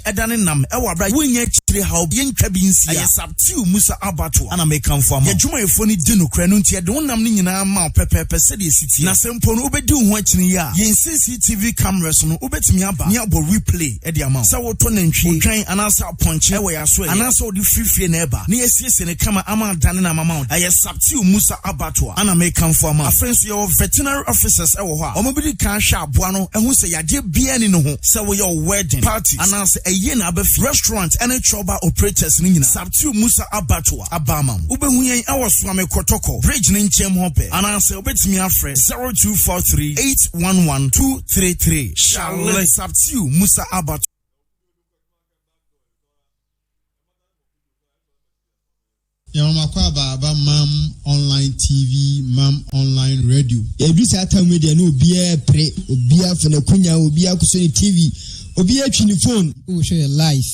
edane nam ewa bra wonye chire ha obi ntwa bi nsia aye Sabtiu Musa Abato ana mekan fo ama ye dwuma efo ni di no kra no ntia de wonam ni nyina ma pepepe se de siti na sempo no obedi ho akini ya ye CCTV cameras no obetimi aba ni abo replay e de ama sa woto na ntwi twan anasa ponche ewa ya so anasa odi frifie na eba na yesiese ne kama ama dane na mama aye Sabtiu Musa Abato ana mekan fo ama afenso ye veterinary officers ewo ho a omobidi kan hwa aboa no ehu se yade bia ni no ho se wo ye wedding party anasa eye na abafi restaurant and trouble operators ni nyina Sabtiu Musa Abato abama ubehu yen awoso amekotoko bridge ni nchem hope ananse obetimi afre 0243811233 Charles Sabtiu Musa Abato. Yamakwa baba Mam Online TV, Mam Online Radio. Edisa media no obia pre obia fene kunya obia kusoni TV obia twini phone we share live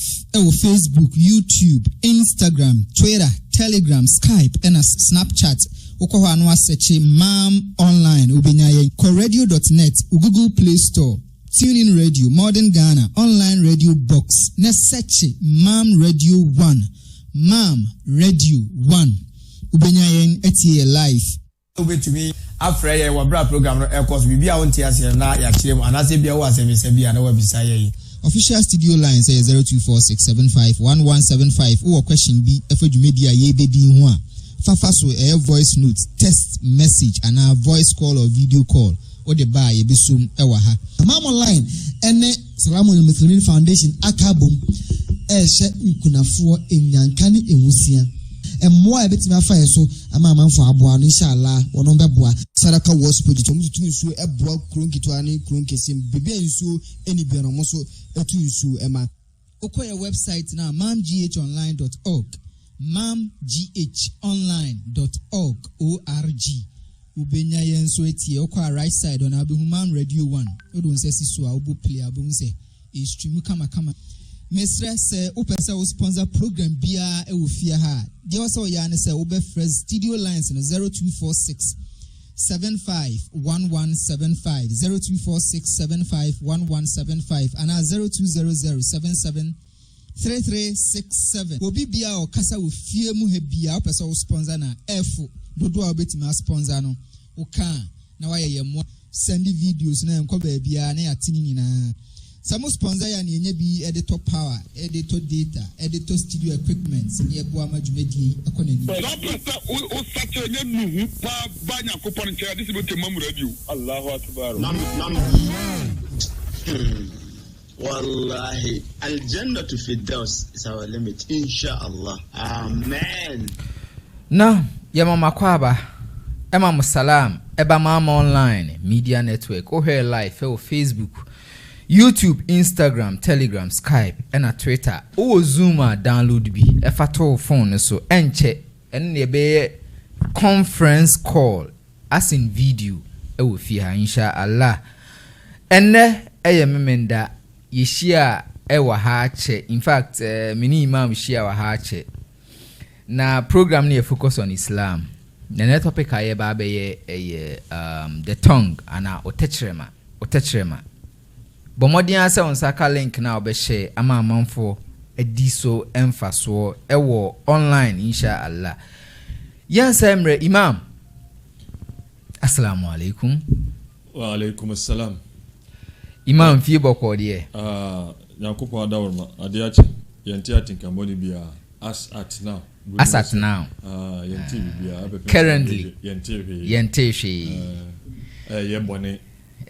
Facebook, YouTube, Instagram, Twitter, Telegram, Skype and Snapchat. Ukwa anu asearch Mam Online ubinyaye coradio.net, Google Play Store, TuneIn Radio, Modern Ghana, Online Radio Box. Ne search Mam Radio 1. Mam Radio 1 ubenyayen etie live ubetumi afre ye wabra program no ekos bibia wonti ase na ya kirem anase bia wo asemese bia na wabisa ye official studio line say 0246751175 wo question bi efadwumedia ye bedi ho a fafa so voice note, text message and a voice call or video call o de ba ye besum ewa ha Mam Online ene Salamu Muslimin Foundation akabom ehye nkunafo enyankane ewusia emmoa ebetimi afa yeso ama amanfo aboa no inshallah wono beboa Sadaka Wars project omututu nsu eboa kronkitwa ne kronkesim bibia nsu eni bia no moso etu nsu ema okoye website na mamghonline.org mamghonline.org ubenya yenso etie okwa right side on abehu Mam Radio 1 odun se siso a obo play abun se e stream kama Mestre se upese o sponsor program bia e wo fia ha de o se o ya ne se wo be fresh studio lines no 0246 751175 0246 751175 and 0200773367 obi bia o kasa wo fie mu he bia upese o sponsor na efo dodo a obetima sponsor no o kan na wa ye mo send videos na enko ba bia na ya tini nyina. Some sponsor ya ni bi editor power, editor data, editor studio equipment, ni ebo amajumedi akonani. Papa o sache nye nuhu pa banya kopon nche this be Mam Radio. Allahu akbar. Wallahi al-jannatu fi daws is our limit inshallah. Amen. Na yama makwaba ema musalam eba Mam Online media network o here live o Facebook, YouTube, Instagram, Telegram, Skype, and a Twitter. O Zoom download bi. Efato phone so enche enne be conference call as in video. Ewo fi ha inshallah. Enne eye memenda yeshia ewa ha che. In fact, mini imam shia wa ha che. Na program ni focus on Islam. Na topic aye ba be the tongue ana otechrema. Bomodian asa on saka link na obehye ama amanfo ediso emfaso ewo online inshallah. Yansa emre imam. Assalamu alaikum. Wa alaikum assalam. Imam fi boko de Yakubu adawma adiachi yenti atinka moni bia as at now. Yenti bia currently yenti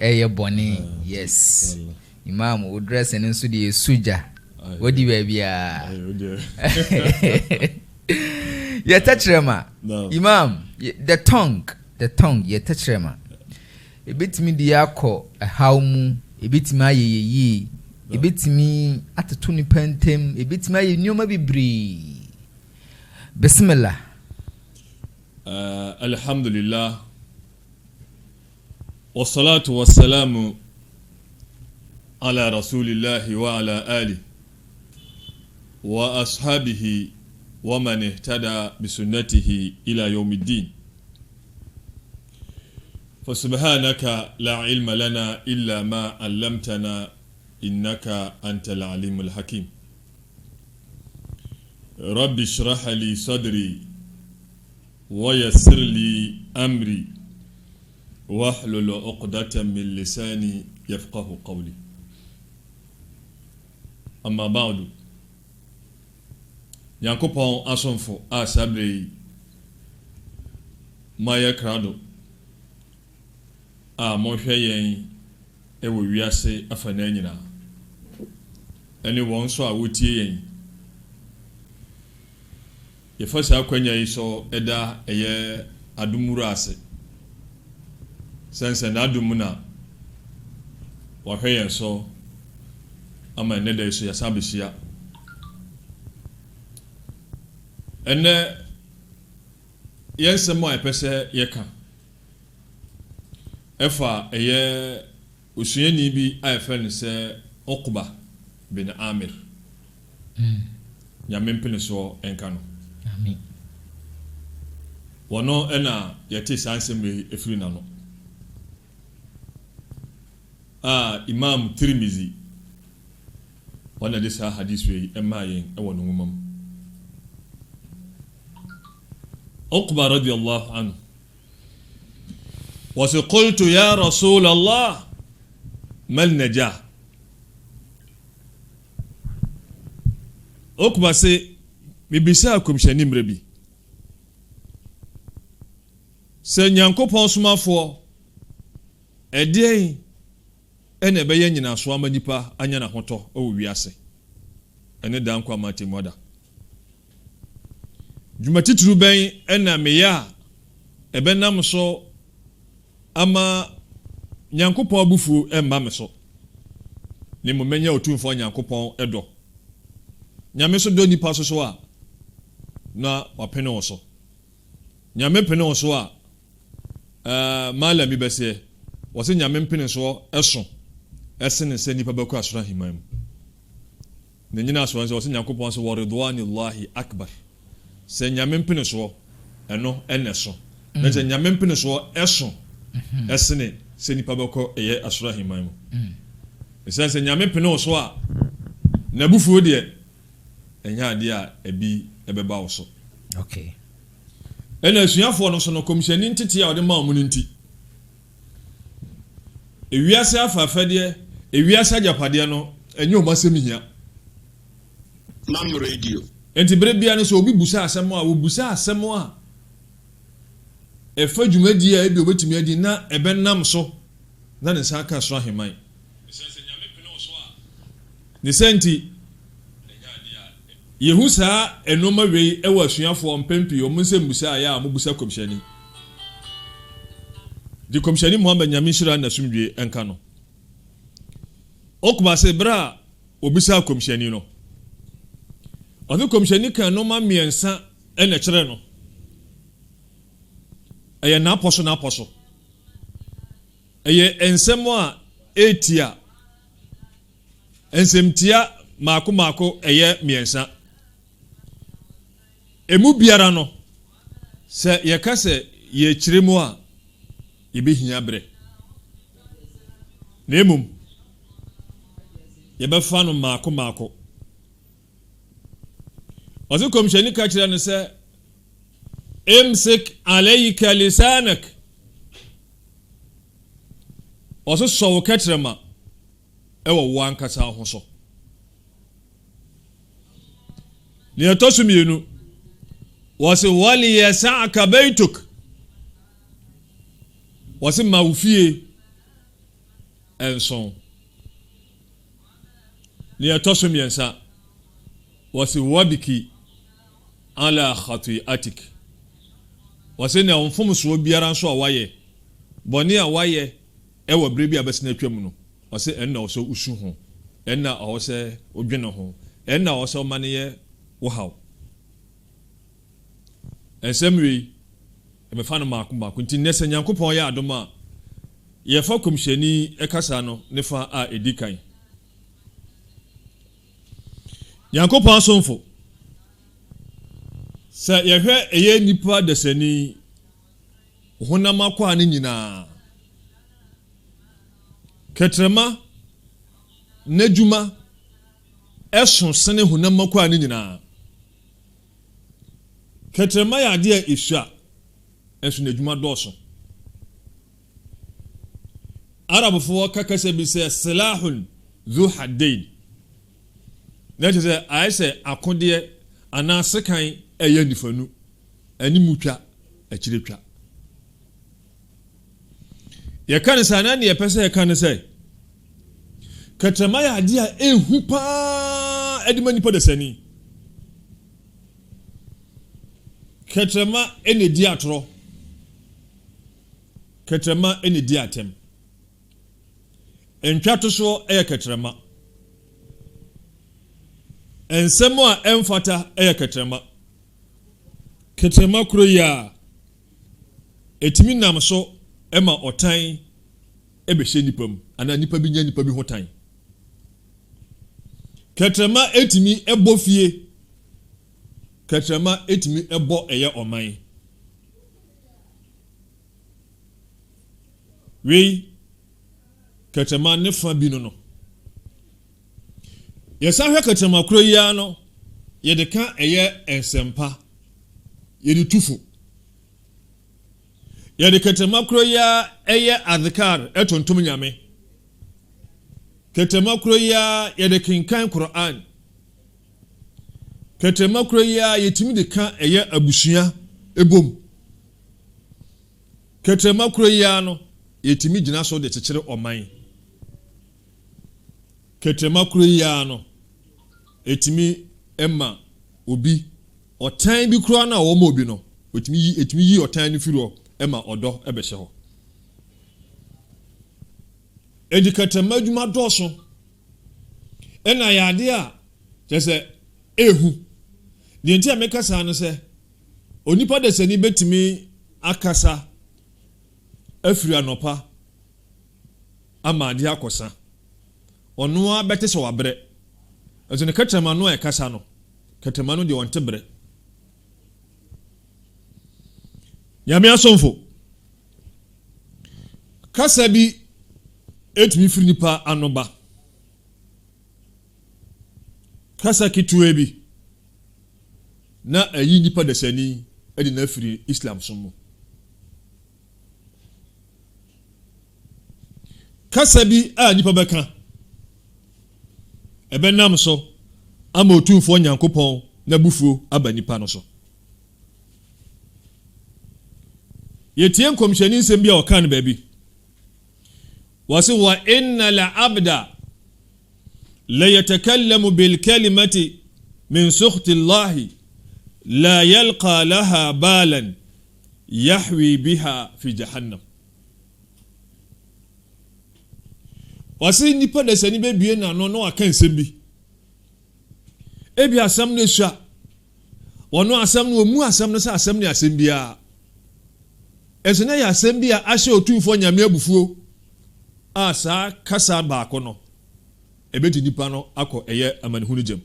ye boni yes. Imam o dress and nso de suja wodi ba bia ye tachrema imam the tongue ye tachrema ebitimi de yakọ hawmu ebitimi ayeyeye ebitimi atoto ni pantem ebitimi aye nyoma bibri bismillah alhamdulillah wassalatu wassalamu ala rasulillahi wa ala alihi wa ashabihi wa man ihtada bi sunnatihi ila yawmiddin. فسبحانك لا علم لنا إلا ما علمتنا إنك أنت العليم الحكيم رب اشرح لي صدري ويسر لي أمري واحلل عقدة من لساني يفقه قولي أما بعد Yankopon asomfo a sabre maya krado a mohwe yen ewo wiase afana nyina ene won so a wotie yen ye fasa akwanya yi so eda eye adumuru ase sense na adumuna wahwe yen so ama ne da so ya sabishia ene yensemo epese yeka efa eye usuyeni bi afen se Uqba bin Amir ya mempene so enkano amen wono ena yete sansem efiri nano Imam Tirmizi wana disa hadith we emayen ewo no ngumam Uqba radiyallahu anhu وقلت يا رسول الله ما النجاة Uqba say mibisa komhyani mrebi se Nyankopɔn somafo ɛdeɛn ene bɛyɛ nyina so ama nipa anya na hotɔ o wiase ene dan kwa matemoda Jumatituru bɛn ena meya ebenam so ama Nyankopɔn abufu emba me so ne momenya otumfo Nyankopɔn edo nyame so do nipa so a na wapene wo so nyame pene wo so a mala bi bese wo se nyame pene so eso esene se nipa bakɔ asora himam ne nyina so wo se Nyankopɔn so waridwanillahi akbar se nyame pene so eno eneso na se nyame pene so eso esene se nipa bakɔ eye asora himam se nyame pene wo so a na bufuo de enya ade a ebi ebeba wo so okay ena asuafo no so no komhyani ntete a ode ma omu nti ewiase afafade ewiase ajapade no enye omasem hia Mam radio enti bere bia no so obi busa asem a wo busa asem a efa dwumadi a ebi obetimi adi na ebenam so na ne saka so aheman sense nyame pene wo so a ne senti Yehusa enoma wei ewa asuafo mpempi o munse musa ya amubusa komhyani di komhyani Muhammad nyame shira na sumdwe enka no Uqba se bra obisa komhyani no onu komhyani kan no ma miensa ene kire no eye na aposo eye ensemo a etia ensemtia mako eye miensa emu biara no se ye kase ye kiremu a ye behia bre nemum ye befa no mako ozo komshani ka kira no se imsik alayka lisanak ozo so ka kirema ewo wankasa ho so ni atosumienu wasi wali yasa'aka baytuk wasi mawfie enson ni atosumiensa wasi wabiki ala khati'atik wasi na onfumso biara so awaye boni awaye ewo brebi abesina twam no wasi enna oso usu ho enna ose odwene ho enna ose omane wow esemwi emefa no mako nti nese Nyankopɔn ya adoma ye fa komhyani ekasa no ne fa a edikan Nyankopɔn asomfo sa ye hwɛ eye nipa desani honama kwa ne nyina ketrema n'adwuma ɛso sene honam makwa ne nyinaa kɛtrɛma yɛ adeɛ a ɛsua ɛso n'adwuma dɔɔso arabfoɔ kakasa bi sɛ silahun dhu haddain na kyerɛ sɛ ayɛ sɛ akodeɛ anaa sekan ɛyɛ nifanu animu twa akyire twa yɛka ne saa na ne yɛpɛ sɛ yɛka ne sɛ kɛtrɛma yɛ adeɛ a ɛhu paa ɛde ma nipa dasani kɛtrɛma ɛna di atorɔ kɛtrɛma ɛna di atɛm ntwa to so ɛyɛ kɛtrɛma nsɛm a ɛmfata ɛyɛ kɛtrɛma kɛtrɛma koro yi a ɛtumi nam so ɛma ɔtan ɛbɛhyɛ nipa mu anaa nipa bi nya nipa bi ho tan kɛtrɛma ɛtumi ɛbɔ fie kɛtrɛma ɛtumi ɛbɔ ɛyɛ ɔman wei kɛtrɛma ne fa bi no yɛsan hwɛ kɛtrɛma koro yi ano yɛde ka ɛyɛ nsɛmpa yɛde tufo yɛde kɛtrɛma koro yi ɛyɛ adhikar ɛtontom nyame kɛtrɛma koro yi yɛde kenkan Quran kɛtrɛma koro yi yɛtumi de ka ɛyɛ abusua ebom kɛtrɛma koro yi ano yɛtumi gyina so de kyekyere ɔman kɛtrɛma koro yi ano ɛtumi ɛma obi ɔtan bi koro na wɔn obi no ɛtumi yi ɔtan no firi hɔ ɛma ɔdɔ ɛbɛhyɛ hɔ ɛdi kɛtrɛma adwuma dɔɔso ɛna yɛ adeɛ a kyerɛ sɛ ehu deɛ nti a mekasa no sɛ onipa dasani bɛtumi akasa afiri anɔpa ama adeɛ akɔsa ɔno a bɛte sɛ wabrɛ ɛso ne kɛtrɛma no a ɛkasa no kɛtrɛma no deɛ ɔnte brɛ nyame asomfo kasa bi ɛtumi firi nipa anoba kasa ketewa bi na ayi nipa dasani ɛde na afiri Islam so mu kasa bi a nipa bɛka ɛbɛnam so ama otumfoɔ Nyankopɔn na bufuo aba nipa no so yɛtie nkɔmhyɛni nsɛm bi a ɔka no baabi wɔse wa inna la abda la yatakallamu bil kalimati min sukhti Allahi la yalqa laha balan yahwi biha fi jahannam wɔse nipa dasani bɛbie na no aka nsɛm bi ebi asɛm no sua wɔno asɛm no ɔmu asɛm no sɛ asɛm ne asɛm biara ɛso na yɛ asɛm bi a ahyɛ otumfoɔ Nyame abufuo a saa kasa baako no ɛbɛti nipa no akɔ ɛyɛ amanehunu gyam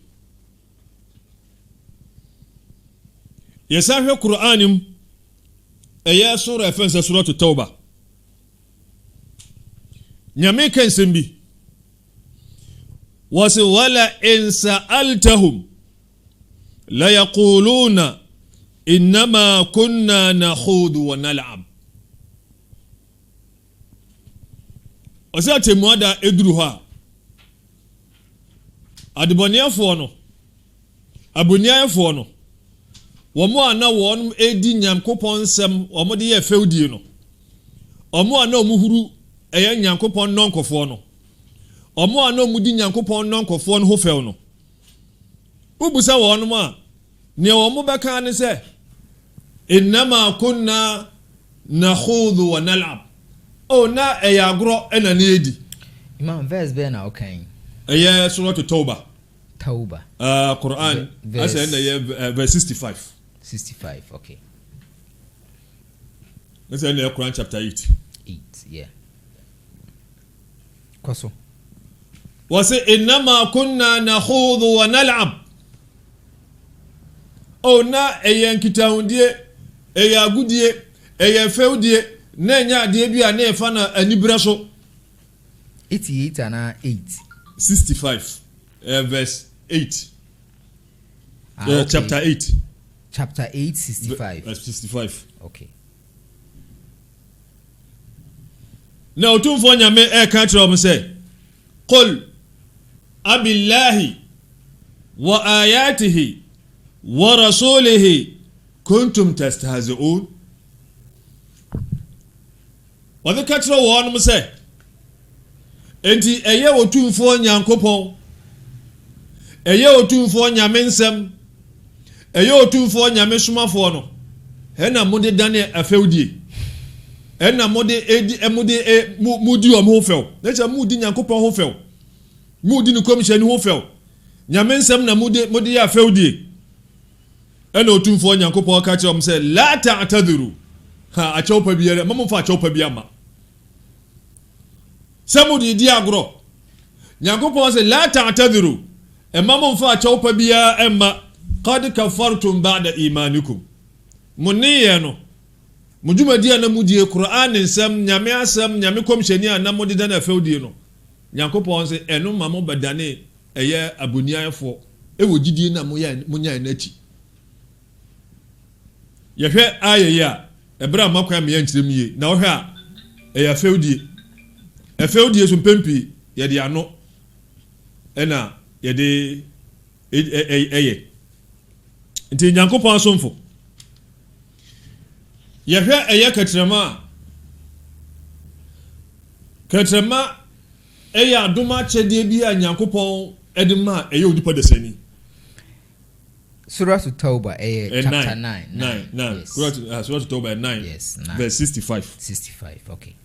yɛsa hwɛ Qur'an mu ɛyɛ sura ɛfɛnsɛ sura Tawba Nyame ka nsɛm bi wɔse wala in sa'altahum la yaquluna innama kunna nakhudu wa nal'ab ɔsɛ atemmuada ɛduru hɔ a adebɔneɛfoɔ no aboniaefoɔ no wɔn a na wɔn ɛdi Nyankopɔn nsɛm wɔn de yɛ fɛwdie no wɔn a na wɔn huru ɛyɛ Nyankopɔn nɔnkɔfoɔ no wɔn a na wɔn di Nyankopɔn nɔnkɔfoɔ no ho fɛw no wobusa wɔn a nea wɔn bɛka ne sɛ innama kunna nakhudu wa nal'ab o na ɛyɛ agorɔ ɛna ne edi imam verse bɛn na ɔkan ɛyɛ suratu Tawba Quran asa ɛna ɛyɛ verse 65 okay asa ɛna ɛyɛ Quran chapter 8 yeah kwaso wase innama kunna nakhudu wa nal'ab o na ɛyɛ nkitahundie ɛyɛ agudie ɛyɛ fɛwdie na nya ade bi a na ɛfa na anibra so 88 ana 8 65 verse 8. Okay. Chapter 8. Chapter 8, 65. Verse 65. Okay. Na otumfo nyame ka kyerɛ ɔmo sɛ qul abillahi wa ayatihi wa rasulihi kuntum tastahzi'un. Wɔde ka kyerɛ wɔn sɛ enti ɛyɛ otumfo nyankopɔn, ɛyɛ otumfo nyame nsɛm, ɛyɛ otumfo nyame somafoɔ no ɛna mode dane afɛwdie, ɛna mudi ɔmo ho fɛw, na kyerɛ mudi nyankopɔn ho fɛw, mudi ne kɔmhyɛni ho fɛw, nyame nsɛm na mode yɛ afɛwdie. ɛna otumfo nyankopɔn ka kyerɛ ɔmo sɛ la ta'tadiru, ha akyɛw pa biara mama fa akyɛw pa biara ma sɛ mode di agorɔ. nyankopɔn sɛ la ta'tadiru, mama fa akyɛw pa biara emma qad kafartum ba'da imanikum. Muniyɛ no mudwumadi ana mudie Qur'an nsɛm, nyame asɛm, nyame kɔmhyɛni ana mode dana afɛwdie no. nyankopɔn sɛ ɛno ma mo badane ɛyɛ aboniafoɔ ɛwɔ gidie na monya n'akyi. yɛhwɛ ayɛyɛ a ɛbra makwa me yankyerɛm yie na wohwɛ a ɛyɛ afɛwdie so mpempi yɛde ano ɛna yɛde ɛyɛ nti nyankopɔn asomfo. yɛhwɛ ɛyɛ katrama ɛyɛ adoma kyɛdeɛ bi a nyankopɔn ɛde ma ɛyɛ onipa dasani. Surah Tawbah, chapter 9. Yes. Surah Tawbah 9, yes, 9. Verse 65. 65, okay.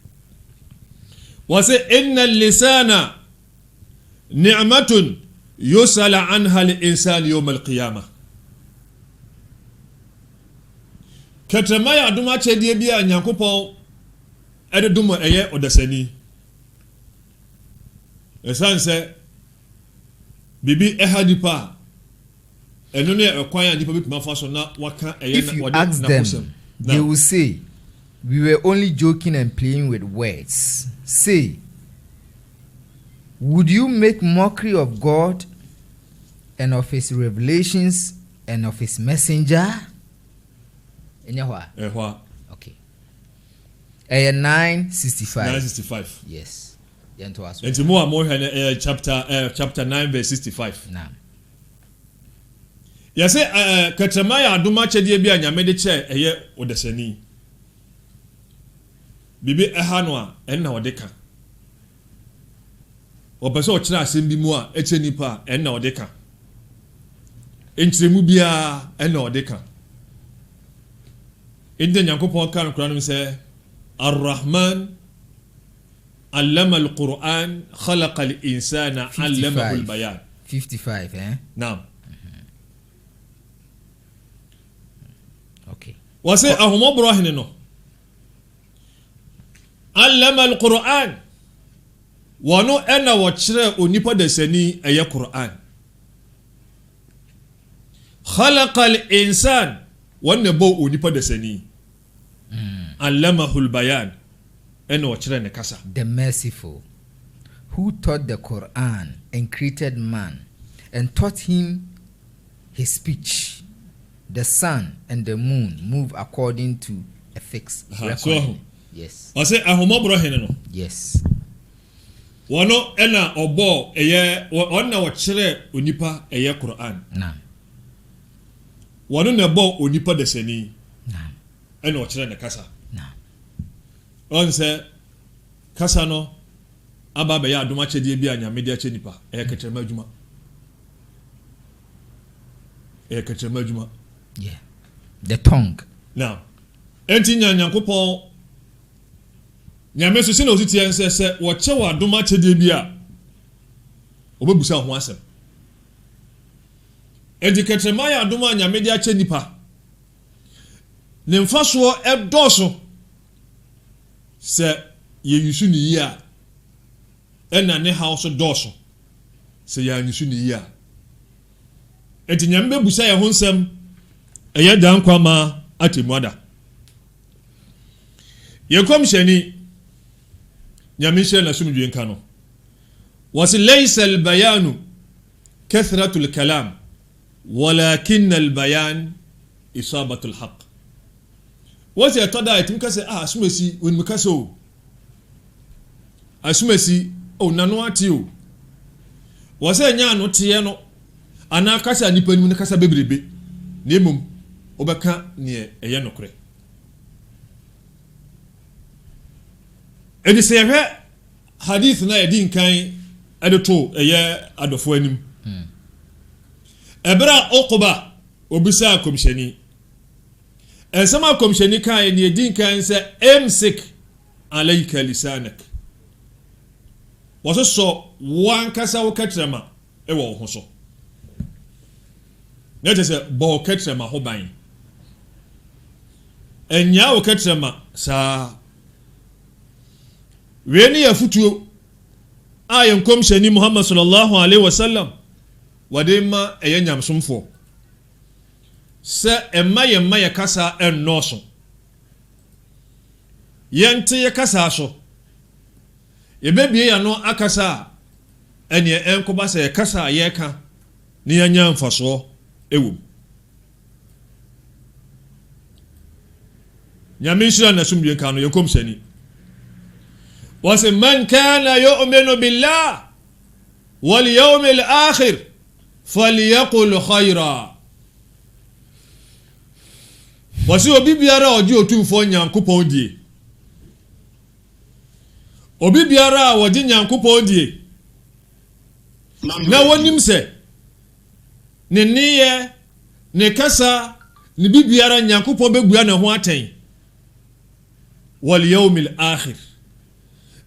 Was it inna lisana ni'matun yusala anha al-insan yawm al-qiyamah. Katrama ya adoma kyɛdeɛ bi a nyankopɔn ɛde dom ɛyɛ ɔdasani. Ɛsan sɛ bibi ɛhadipa If you ask them, they will say, we were only joking and playing with words. Say, would you make mockery of God and of his revelations and of his messenger? Okay. 9:65. 9:65. Yes. And chapter 9 verse 65. Nah. Yase katrama ya adoma kyɛdeɛ bi a nyame de kyɛ ɛyɛ odasani. Bibi ɛha no a ɛnna ɔde ka. Ɔpɛ sɛ ɔkyerɛ asɛm bi mu a ɛkyɛ nipa a ɛnna ɔde ka. Nkyerɛmu biara ɛnna ɔde ka. Inde nyankopɔn ka no kora no sɛ Ar-Rahman allama al-Qur'an khalaqa al-insana allamahu al-bayan. 55, Naam. Okay. Wase ahomo brohene no. Allama al-Qur'an. Wano ena wɔkyerɛ onipa dasani ɛyɛ Qur'an. Khalaqa al-insan wanne bo onipa dasani. Allamahu al-bayan. Ena wɔkyerɛ ne kasa. The merciful, who taught the Quran and created man and taught him his speech. The sun and the moon move according to a fixed reckoning. Yes. Wase ahomo brohene no. Yes. Wano ena obo eye onna wɔkyerɛ onipa eye Quran. Na. Wano na bo onipa dasani. Na. Ena wɔkyerɛ ne kasa. Na. Onse kasa no aba be ya adoma kyɛdeɛ bi a nyame de akyɛ nipa eye katrama adwuma. Eye katrama adwuma. Yeah. The tongue. Now, enti nyankopɔn nyame so sɛ na ositie sɛ wɔkyɛ wɔ adoma kyɛdeɛ bi a obebusa ho asɛm. Enti katrama ya adoma nyame de akyɛ nipa. Ne mfasoɔ ɛdɔɔso sɛ yɛyusu ne yi a ɛna ne haw so dɔɔso sɛ yɛanyusu ne yi a. Enti nyame bebusa yɛ ho nsɛm ɛyɛ dan kwama atemuada. Yekom hyɛni nyame hyɛ na sumdwe nka no. wasi laysa al-bayanu kathratu al-kalam walakin al-bayan isabatu al-haq wasi atoda itim kase asumesi won mukase o asumesi o nanu ati o wasi anya no tie no ana kasa nipa nim ne kasa bebrebe na emum obeka ne eye nokre edi se hwe hadith na edin kan edeto eye adofo anim ebra oqba obisa komsheni ensama komsheni kan ne edin kan se emsik alayka lisanak waso wan kasa wokatrema ewo ho so na tese bo katrema ho ban enya wokatrema sa weni ya futuo ayen komsheni Muhammad sallallahu alaihi wasallam wadema eyanyam somfo se emma ya kasa ennoso yente ya kasa so yebebie ya no akasa ene enkoba se ya kasa yeka ni yanya mfaso ewu nyamishira na sumbie kanu yekomsheni wase man kana yu'minu billah wal yawmil akhir falyaqul khayra wase obi biara oji otumfo nyankopon die obi biara oji nyankopon die na wonim se ne niye ne kasa ne bibiara nyankopon begua ne ho aten wal yawmil akhir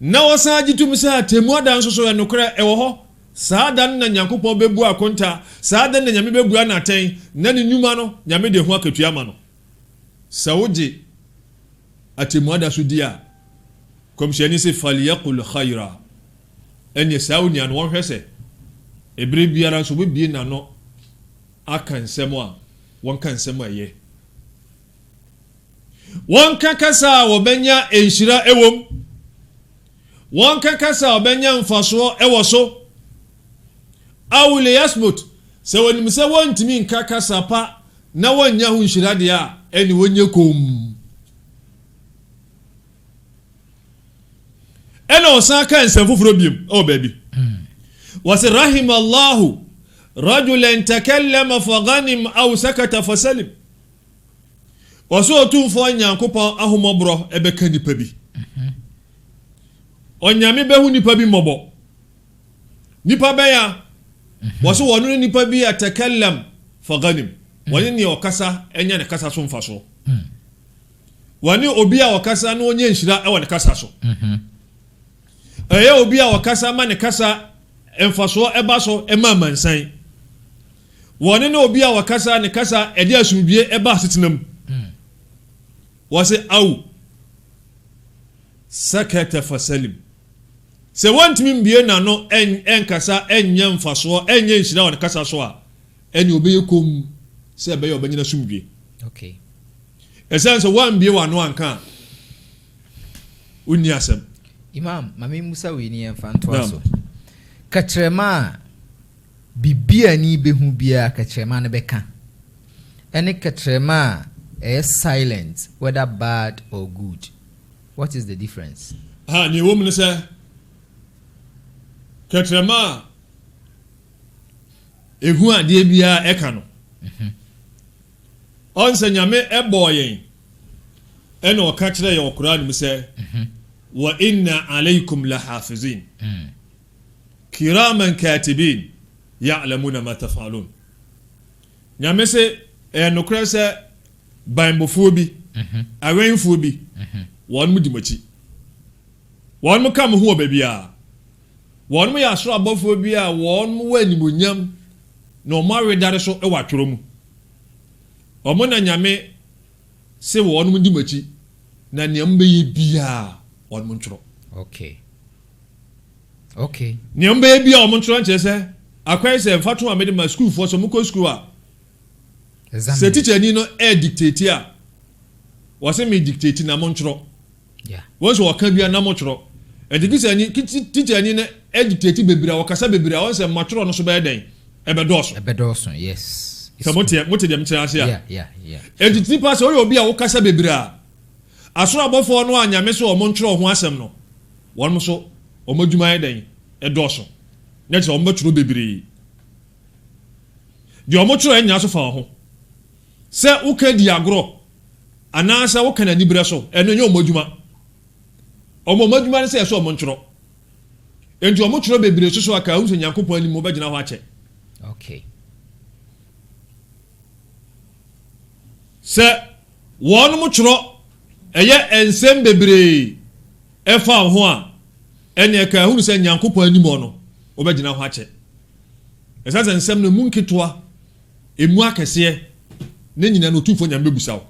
na wasa jitum sa temu adan so so enokra ewo ho saa dan na nyankopon bebu akonta saa dan na nyame bebu na aten na ne nyuma no nyame de ho akatua ma no sawoje atemu ada so dia komsheni se falyaqul khayra enye sauni an won hwese ebre biara so bebie na no akan semo won kan semo ye won kakasa wo benya enhira ewom won kakasa obenya mfaso ewoso awule yasmut se wonim se wontimi nkakasa pa na wonya hu nhirade a eni wonye kom ena osaka ensem foforo biem o baby wasi rahimallahu rajulan takallama faghanim aw sakata fasalim waso otumfo nyankopon ahomobro ebeka nipa bi onyame behu nipa bi mobo nipa beya waso wonu nipa bi atakallam faghanim wani ni okasa enya ne kasa so mfaso wani obi a okasa no onye nhira e woni kasa so obi a okasa ma ne kasa emfaso eba so ema mansan wani no obi a okasa ne kasa ede asubie eba setenam wase au sakata fasalim se wantimi mbie na no enkasa enya mfaso enye nhira woni kasa so a eni obeyekom se be obanyina sumbie okay esense wan bie wa no anka uni asem imam mami musa we ni emfanto aso katrema bibia ni behu bia katrema ne beka ene katrema is silent whether bad or good. What is the difference? Ni woman say katrema ehu ade bia eka no onse nyame eboyen ene o ka kire ye Qur'an mu say wa inna alaykum lahafizin kiraman katibin ya'lamuna ma taf'alun nyame se enokra se bambofo bi awenfo bi won mu dimachi won mu kam ho babia won mu ya so abofo bi a won mu wanimonyam no mare dare so e watworo mu omo na nyame se won mu dimachi na niam be ye bia won mu ntworo okay niam be ye bia won mu ntworo nche se akwai se mfato amede ma school for so mu ko school a se teacher ni no dictate a wase me dictate na mo ntworo yeah wonso waka bia na mo tworo teacher ni na educate bebre a wakasa bebre a won say matro no so be den ebedoso yes so mote dem tira ase a yeah educate pass o obi a wakasa bebre a aso abofo no anyame so o mo ntro ho asem no won so o madwuma den edoso na tse o matro bebre di o matro enya so fa ho se uka di agro anasa wo kana nibre so eno nye o madwuma ne se so o mo ntro enti o mo tro bebre so aka hu se Nyankopon ani mo begina ho ache okay se wonu mo tro eye ensem bebre efa ho a ene ka hu se Nyankopon ani mo no o begina ho ache esa se ensem no munketoa emu akese ne nyina no tumfo nyambe busawo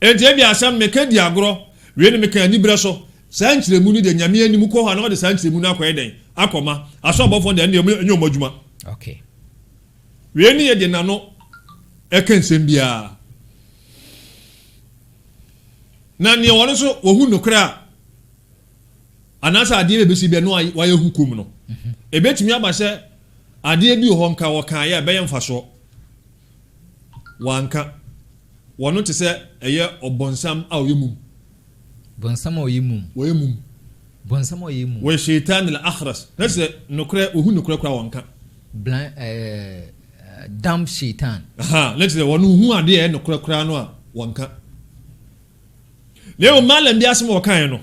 enti e bia asam meka di agro we ne meka nibre so sanchire mu ni de nyame anim ko ho na de sanchire mu na akoye den akoma aso abofo de ne enyo madwuma okay we ni ye de nano ekensem bia na ne wonu so wohu nokra anasa ade be si bia no wa ye hukum no ebetumi abase ade bi ho nka wo kan ye be ye mfaso wanka wonu te se eye obonsam a oyemum bonsam oyemum bonsam oyemum we shaitan al akhras nase nokra ohu nokra kwa wanka blind damn shaitan let's say wonu hu ade e nokra kra no a wanka lewo malam bi asmo kan no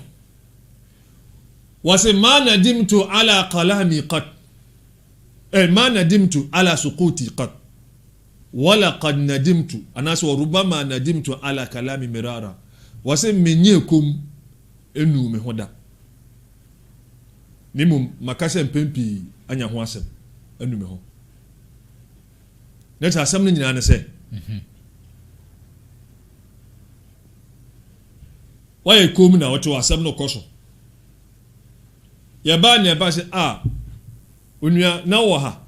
wase ma nadimtu ala qalami qat ma nadimtu ala suquti qat wala qad nadimtu anas wa rubama nadimtu ala kalami mirara wase menye kom enu me hoda nimum makase mpempi anya ho asem enu me ho neta asem no nyina ne se waye kom na wato asem no koso ya ba ne ba se onua na wo ha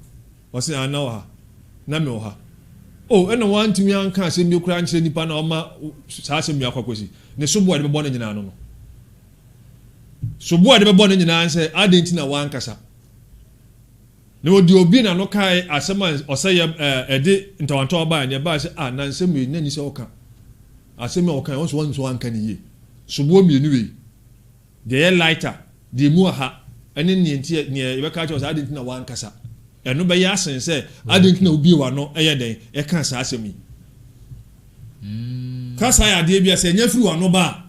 wase na wo ha na me wo ha ena wantumi anka asem bi kura nkyere nipa na oma saa asem ya kwakwesi ne sobo de bebo ne nyina no sobo de bebo ne nyina anse adenti na wankasa ne odi obi na no kai asem oseye ede ntawanto ba ne ba se na nsem yi nani se oka asem oka won so won so anka ne ye sobo mienu we de lighter de mu ha ene ne enti ne ye ka cha adenti na wankasa eno be ya sense adenti na obi wa no eye den e kan sa asem yi kasa ya de bia se nya firi wa no ba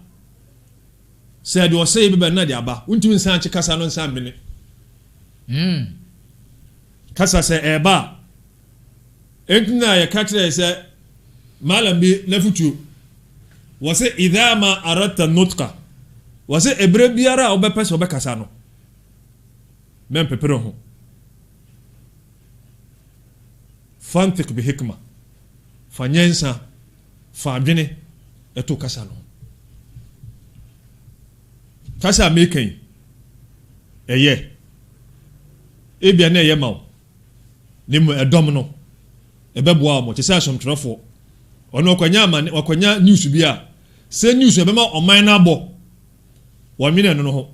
se de o se be na de aba untumi nsan chi kasa no nsan bene kasa se eba entina ya katre se malam bi nafutu wase idha ma aratta nutqa wase ebre biara obepese obekasa no mem pepero ho fantik bi hikma fanyensa fadwene eto kasa no kasa mekan eye ebia na eye mawo nimu edom no ebeboa mo tese asomtrofo ono okwanya news bia se news ebema oman na abo wamine no ho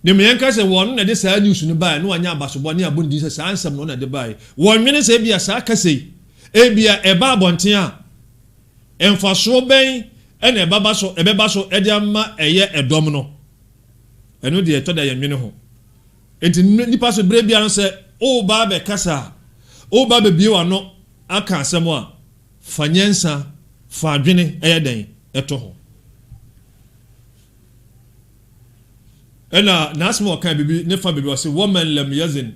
nimu yenka se won na de sa news no ba no anya abasobo ne abondi se sa ansam no na de ba wonwene se bia sa kase ebia eba abonten a emfaso ben ene ebeba so ede ama eye edom no eno de etoda yemene ho enti nipa so bre bia no se o ba be kasa o ba be bie wa no aka asem a fanyensa fadwene eye den eto ho ena nasmo kan bibi ne fa bibi wase woman lam yazin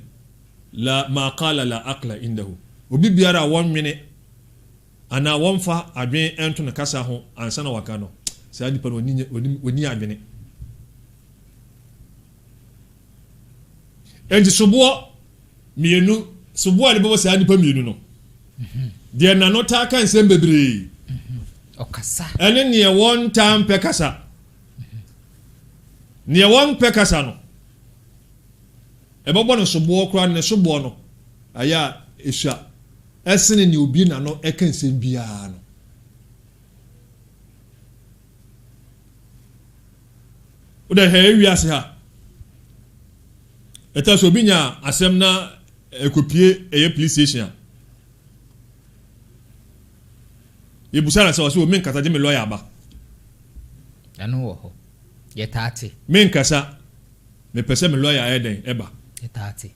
la ma qala la aqla indahu obi biara wonwene ana wonfa adwen ento na kasa ho ansa na waka no saa nipa no oni adwene enti sobo mienu sobo ale bebo saa nipa mienu no de na no ta kan sem bebre okasa ene ne won tam pe kasa ne won pe kasa no ebobo no sobo kura ne sobo no aya esua esene ni obi na no eka nsem bia no oda he wi ase ha eta so binya asem na ekopie eye police station yebusara se o men kasa je me lawyer ba ano wo ho ye taate men kasa me pese me lawyer eden eba ye taate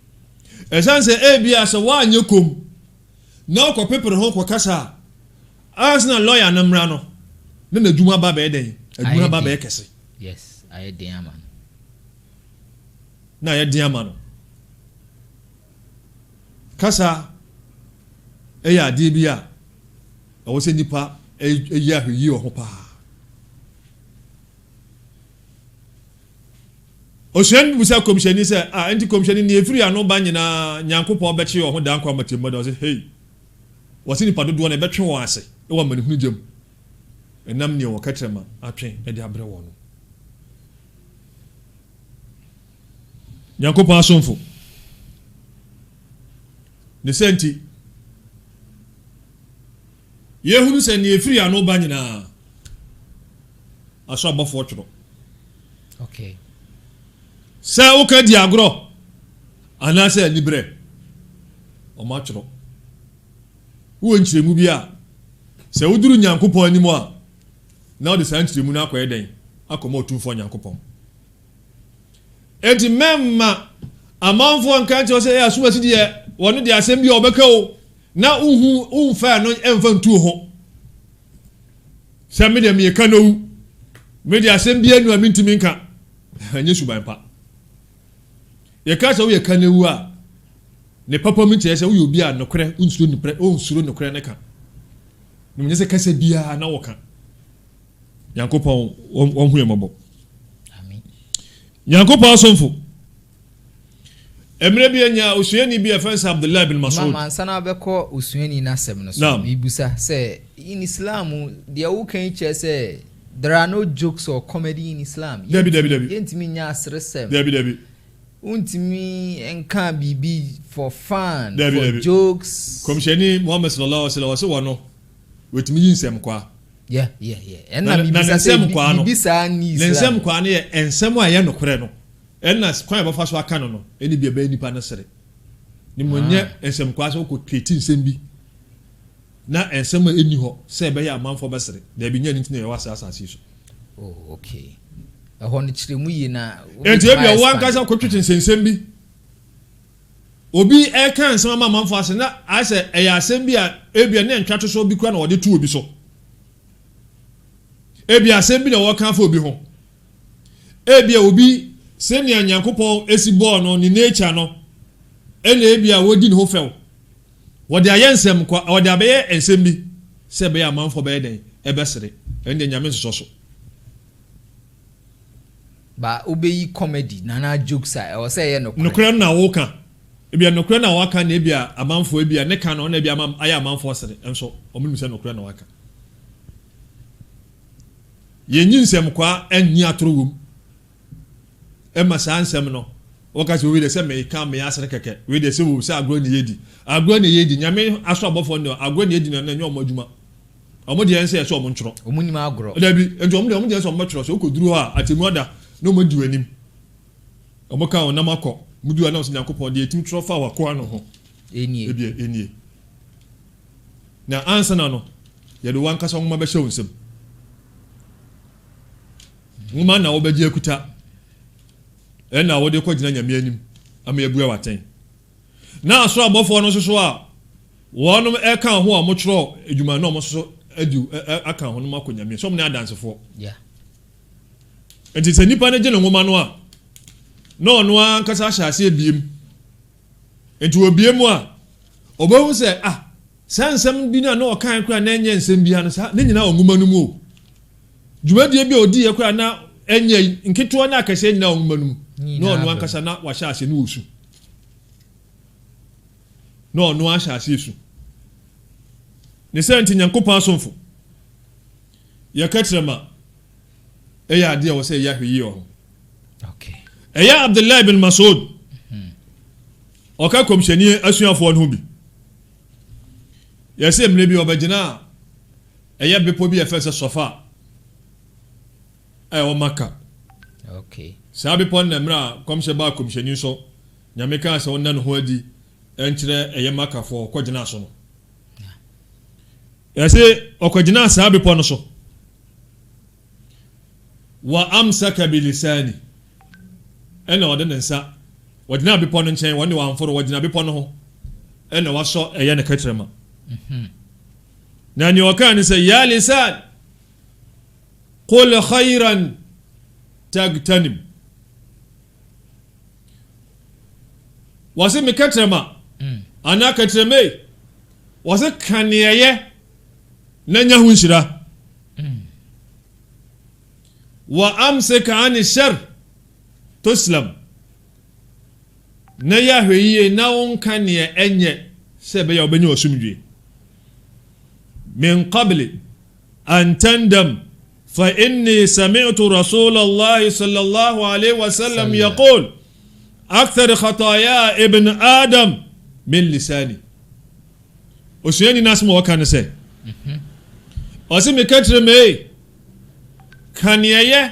esanse ebia se wa anyekom na ko pepere ho ko kasa asna lawyer na mra no na adwuma ba be den adwuma ba be kese yes I den man na ye den man kasa eya ade bia o se nipa eya hwi o ho pa o shen busa commission se anti commission ni efiri ano ba nyina nyankopon be che o ho dan kwa matemmo da o se hey wasi nipa dodo na be twe won ase e wa mani hunu jam enam ni o katrema atwen e de abre won no nyankopon asomfo ne senti yehunu se ni efiri ano ba nyina aso abofo tworo okay sa o ka di agro anase libre o ma tworo wo nchiremu bia se wuduru nyankopon animu a na o de sa nchiremu na akoye den akoma otumfo nyankopon enti memma amanfo nkan che se ya sumasi de wonu de asem bia obeka o na unfa no emfa ntu ho se me de me ka no me de asem bia nu amintimi nka anye suban pa ye ka se wo ye ka newu a ne papa mi che se wo ye obi a nokre unsuro nokre unsuro nokre ne ka no nye se kase bia na wo ka yankopon won hu yemabo amen yankopon asomfo emre bi anya osuani bi afensa Abdullah bin Mas'ud mama sana beko osuani na sem no so ibusa say in Islam dia wo kan che say there are no jokes or comedy in Islam Debi yentimi nya asresem Debi untimi enka bibi for fun Debi. jokes komsheni Muhammad sallallahu alaihi wasallam wono wetimi yinsem kwa yeah enna bibisa say bibisa ni Islam ensem kwa ne ensem a ye nokre no enna kwan ba fa so aka no eni bia ba nipa na sere ni monye ensem kwa so ko create nsem bi na ensem eni ho se be ya amanfo ba sere da bi nya ni ntine wa asase so oh okay ho ne chiremu yi na enti ebia wan kasa ko twetwe nsem bi obi e kan nsem amanfo ase na ase e ya asem bi a ebia ne ntwato so bi kwa na wode tu obi so ebia asem bi na wo kan fa obi ho ebia obi senia nyankopon esi ball no ni nature no ene ebia wodi ne ho few wode ayensem kwa wode abaye ensem bi se be ya manfo be den e besere ende nyame nsoso ba obeyi comedy na jokes a o say ye nokre na wo ka ebia nokre na waka na ebia amanfo ebia ne ka no na ebia aya amanfo sere enso omunu se nokre na waka yenyinsem kwa enyi atorowum ema sansem no wakati we de se me ka me asere keke we de se wo se agro ne yedi nyame aso abofo no agro ne yedi na nyo omadwuma omodi ense so omonchoro omunima agro da bi ento omodi ense omonchoro so okoduru ha atemu ada no modi wanim omoka onam akọ mudu ana osinyankopon de etim trofa wako ano ho enie na ansana no ye do wan kasa ngoma be hye wonsem ngoma na wo be je akuta ena wo de ko gina nyame anim ama ebua waten na aso abofo no soso a wonom e kan ho a mo tworo edwuma na mo soso adu aka ho no makonyame so mo na adansefo enti se nipa ne gele ngoma no a no no an kasa hyase ebiem enti obiem a obahu se sansam bi na no kan kra na enye nsem bi ha no sa ne nyina ngoma no mu o dwumadie bi odi ye kra na enye nketo na akase nyina ngoma no mu no no an kasa na wa hyase no osu no no an hyase esu ne senti nyankopon asomfo ye katrema eya ade wo se ya hweyi o okay eya Abdullah bin Mas'ud oka komsheni asuafo no bi yese mle bi obagina eya bepo bi efese sofa o maka Okay. Saa bepɔ no na mmerɛ a kɔmhyɛ baa kɔmhyɛni so nyame kaa sɛ wonna no ho adi ɛnkyerɛ ɛyɛ makafoɔ ɔkɔgyina so no yɛsɛ ɔkɔgyina saa bepɔ no so wa amsaka bilisani ɛna ɔde ne nsa wɔgyina bepɔ no nkyɛn wɔne wɔamforo wɔgyina bepɔ no ho ɛna wasɔ ɛyɛ ne kakyerɛma na nea ɔkaa ne sɛ ya lisan qul khayran tagtanim wɔse me kakyerɛma anaa kakyerɛme wɔse kaneɛyɛ na nya ho nhyira wa amsika ani shar tuslam na ya hweye na wonka ne enye se be ya obenya osumdwe min qabli an tandam fa inni sami'tu rasulullah sallallahu alayhi wa sallam yaqul akthar khataaya ibn adam min lisani osuyeni nasmo waka ne se osimi katre me kaniyeye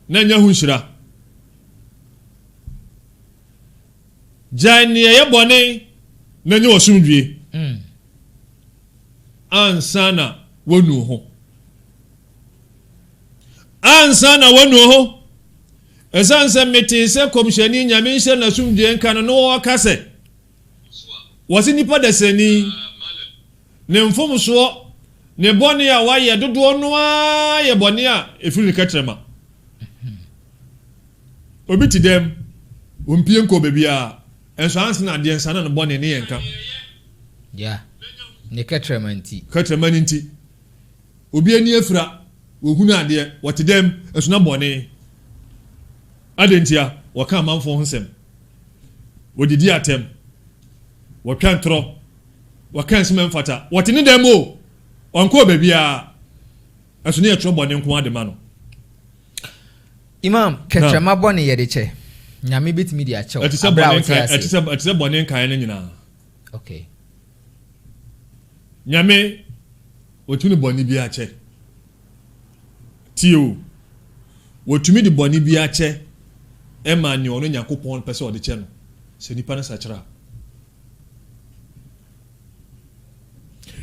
na nya ho nhyira janiyeye bone na nya osumdwe ansana wonu ho esanse meti se komshani nyame nhyɛ na sumdwe nka no wo kase wasi nipa dasani ne mfomso ne bɔne a wayɛ dodoɔ no a yɛ bɔne a ɛfiri katrɛma obi ti dɛm ompie nkɔ baabi a ɛnso anse na adeɛ nsa na ne bɔne ne yɛnka ne katrɛma nti obi ani afira wɔhunu adeɛ wɔte dɛm ɛso na bɔne adentia wɔka amanfo ho nsɛm wɔdidi atɛm wɔtwa ntorɔ wɔka nsɛm mfata wɔte ne dɛm o onko bebia asuni etro bone nko ade ma no imam ketrema bone ye de che nyame betimi di ache etise bone nkan ne nyina okay nyame wotuni bone bi ache tio wotumi di bone bi ache ema ni ono yakopon pese ode che no se nipa na sachira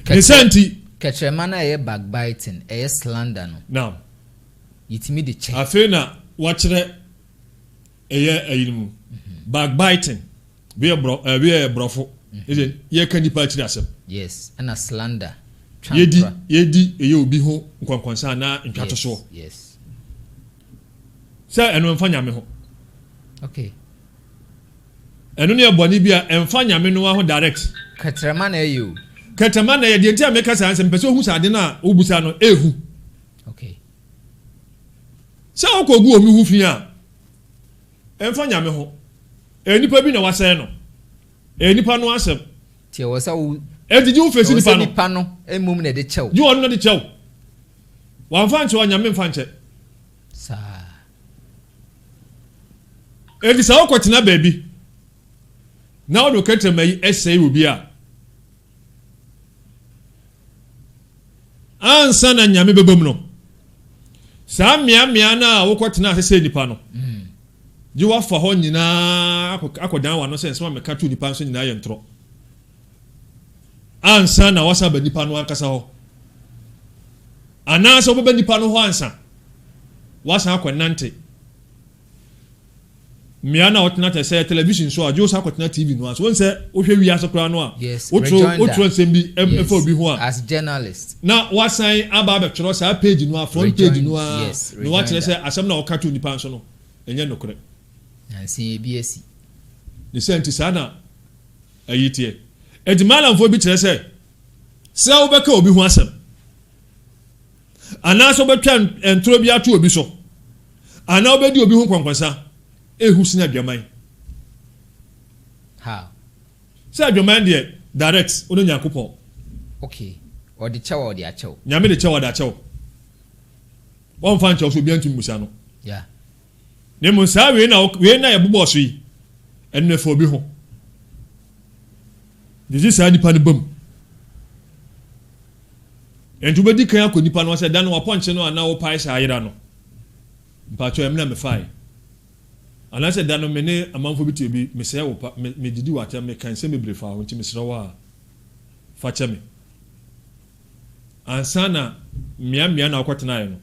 Kesanti ketrema na ye backbiting slander no now yitimi de che afena wachire ayinmu backbiting be brofo is ye kan nipa chire asem yes and a slander yedi obi ho nkwankonsa na ntwato so yes sa eno mfa nyame ho okay eno ne boni bia emfa nyame no ho direct ketrema na you Ketama na ye ntia meka sa ansem pese ohu sade na obusa no ehu okay sa okogu omi hu fi a emfa nyame ho enipa bi na wasɛ no enipa no asɛm tie wo sa wo edidi wo fesi nipa no emum na de kyɛw ji won no de kyɛw wan fa nche wa nyame mfa nche sa edi sa okotena baabi na wo do ketama yi ɛsɛe obi a ansa na nyame bebam no saa mia na wokɔtena asese nipa no ji wafa hɔ nyinaa akɔdan wa no sɛ nsɛm meka to nipa nso nyinaa yɛ ntorɔ ansa na wasa ba nipa no ankasa hɔ anaasɛ wobɛba nipa no hɔ ansa wasa akɔnante mia na wotena te sɛ television so a jo sa akɔtena TV no aso wonsɛ wohwɛ wi aso kra no a wotro nsɛm bi ɛfa obi ho a as journalist na wasan aba abɛtwerɛ saa page no a front page no a no wakyerɛ sɛ asɛm na wɔka to nipa nso no ɛnyɛ nokorɛ nansi bi asi ne sɛnti saa na ayitie edimalamfo bi kyerɛ sɛ wobɛka obi ho asɛm anaasɛ wobɛtwa ntoro bi ato obi so anaa wobɛdi obi ho kwankwansa ehu sina adwaman how sɛ adwaman deɛ direct ono nyakopɔn okay odi kyɛw odi akyɛw nyame de kyɛw odi akyɛw wɔn fa nkyɛw so bi antum musa no yeah ne mu saa we na yɛ bobɔ so yi ɛno fa obi ho didi saa nipa ne bam entu bedi kan akɔ nipa no sɛ dan no wapɔnkye no ana wo pae saa yera no mpatwɔ emna me fae anase da no me ne amanfo bi tie bi me sɛ wo pa me didi wa ta me kan sɛ me brefa ho nti me srɛ wa fa kyɛ me ansana mia na akɔtena yɛ no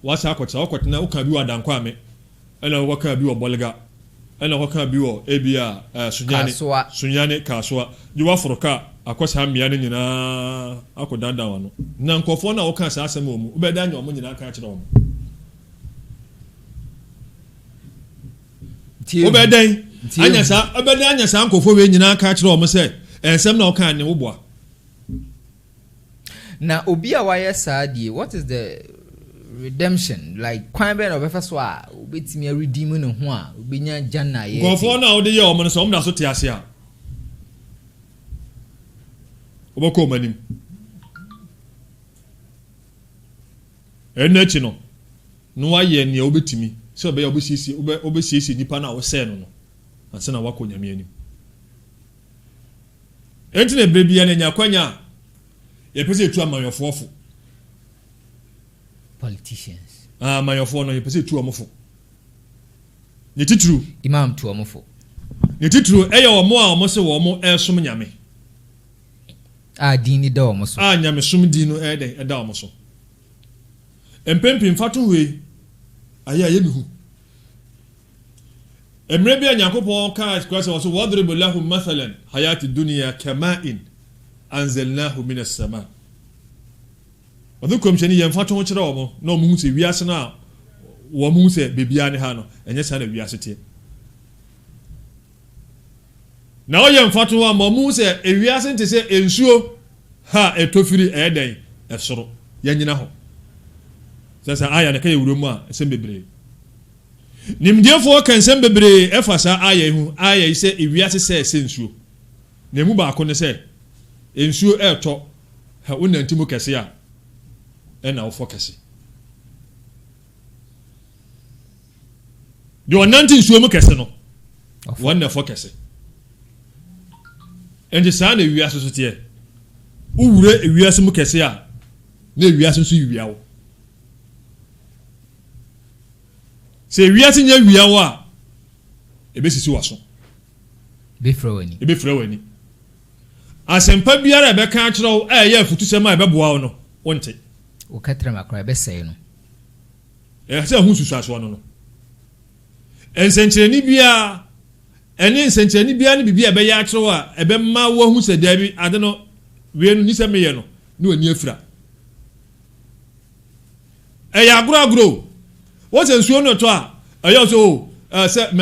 wasa akɔtena wo ka bi wa dankwa me ɛna wo ka bi wɔ bolga ɛna wo ka bi wɔ ebia sunyane kasoa di wa foroka akɔsa mia ne nyinaa akɔdanda wa no na nkɔfo na wo ka sa asɛm wɔ mu wobɛda nya ɔmo nyinaa ka kyerɛ ɔmo wobɛdan anya sa nkɔfo we nyinaa ka kyerɛ ɔmo sɛ ɛnsɛm na wo ka ne wo boa na obi a wayɛ saa die what is the redemption like kwan bɛ na ɔbɛfa so a obetimi a redeem ne ho a obenya janna yɛ nkɔfo na wo de yɛ ɔmo no sɛ ɔmo da so te ase a obɔkɔ manim ɛnna chi no no wayɛ nea obetimi sɛ ɔbɛyɛ obɛsiesie nipa na wɔsɛɛ no ansa na wakɔ nyame anim ɛnti na bere bia na nya kwanya yɛpɛ sɛ etu amanyɔfoɔfo politicians amanyɔfoɔ no yɛpɛ sɛ etu ɔmofo ne tituru imam tu ɔmofo ne tituru ɛyɛ ɔmo a ɔmo sɛ wɔmo ɛsom nyame a dini da ɔmo so a nyame som din no ɛda ɔmo so empempem fato hwe ayɛ yɛbihu emre bia nyakopɔn ka sɛ wɔso wadribu lahum mathalan hayati dunya kama'in anzalnahu minas sama ɔdo komhyɛni yɛmfa to ho kyerɛ ɔmo na ɔmo hu sɛ wiase no a wɔmo hu sɛ bebia ne ha no ɛnyɛ saa na wiase teɛ na ɔyɛ mfa to ho a ma ɔmo hu sɛ ewiase nte sɛ ensuo ha ɛtɔfiri ɛɛdɛn ɛsoro yɛnyina hɔ sɛ aya ne ka yɛ wuro mu a ɛsɛm bebree nimdeɛfoɔ ka nsɛm bebree ɛfa saa aya yi ho aya yi sɛ ewiase sɛ ɛsɛ nsuo na emu baako ne sɛ nsuo ɛɛtɔ ha wonanti mu kɛse a ɛna wofɔ kɛse deɛ ɔnante nsuo mu kɛse no wɔn na ɛfɔ kɛse ɛnti saa na ewiase so teɛ wowura ewiase mu kɛse a na ewiase nso yiwia wo sɛ ewiase nya wia wo a ebesisi waso ebefrɛ wani asɛmpa biara ɛbɛka akyerɛ wo ɛyɛ afutusɛm a ɛbɛboa wo no wonte wo katra makra ɛbɛsɛe no ɛsɛ hu susuasoɔ no no nsɛnkyerɛni biara ɛne nsɛnkyerɛni biara ne biribi a ɛbɛyɛ akyerɛ wo a ɛbɛma wo ahu sɛ daabi ade no wei no nisɛ meyɛ no ne wani afira ɛyɛ agorɔ wọ́n sɛ nsuo no tɔ a ɛyɛ so sɛ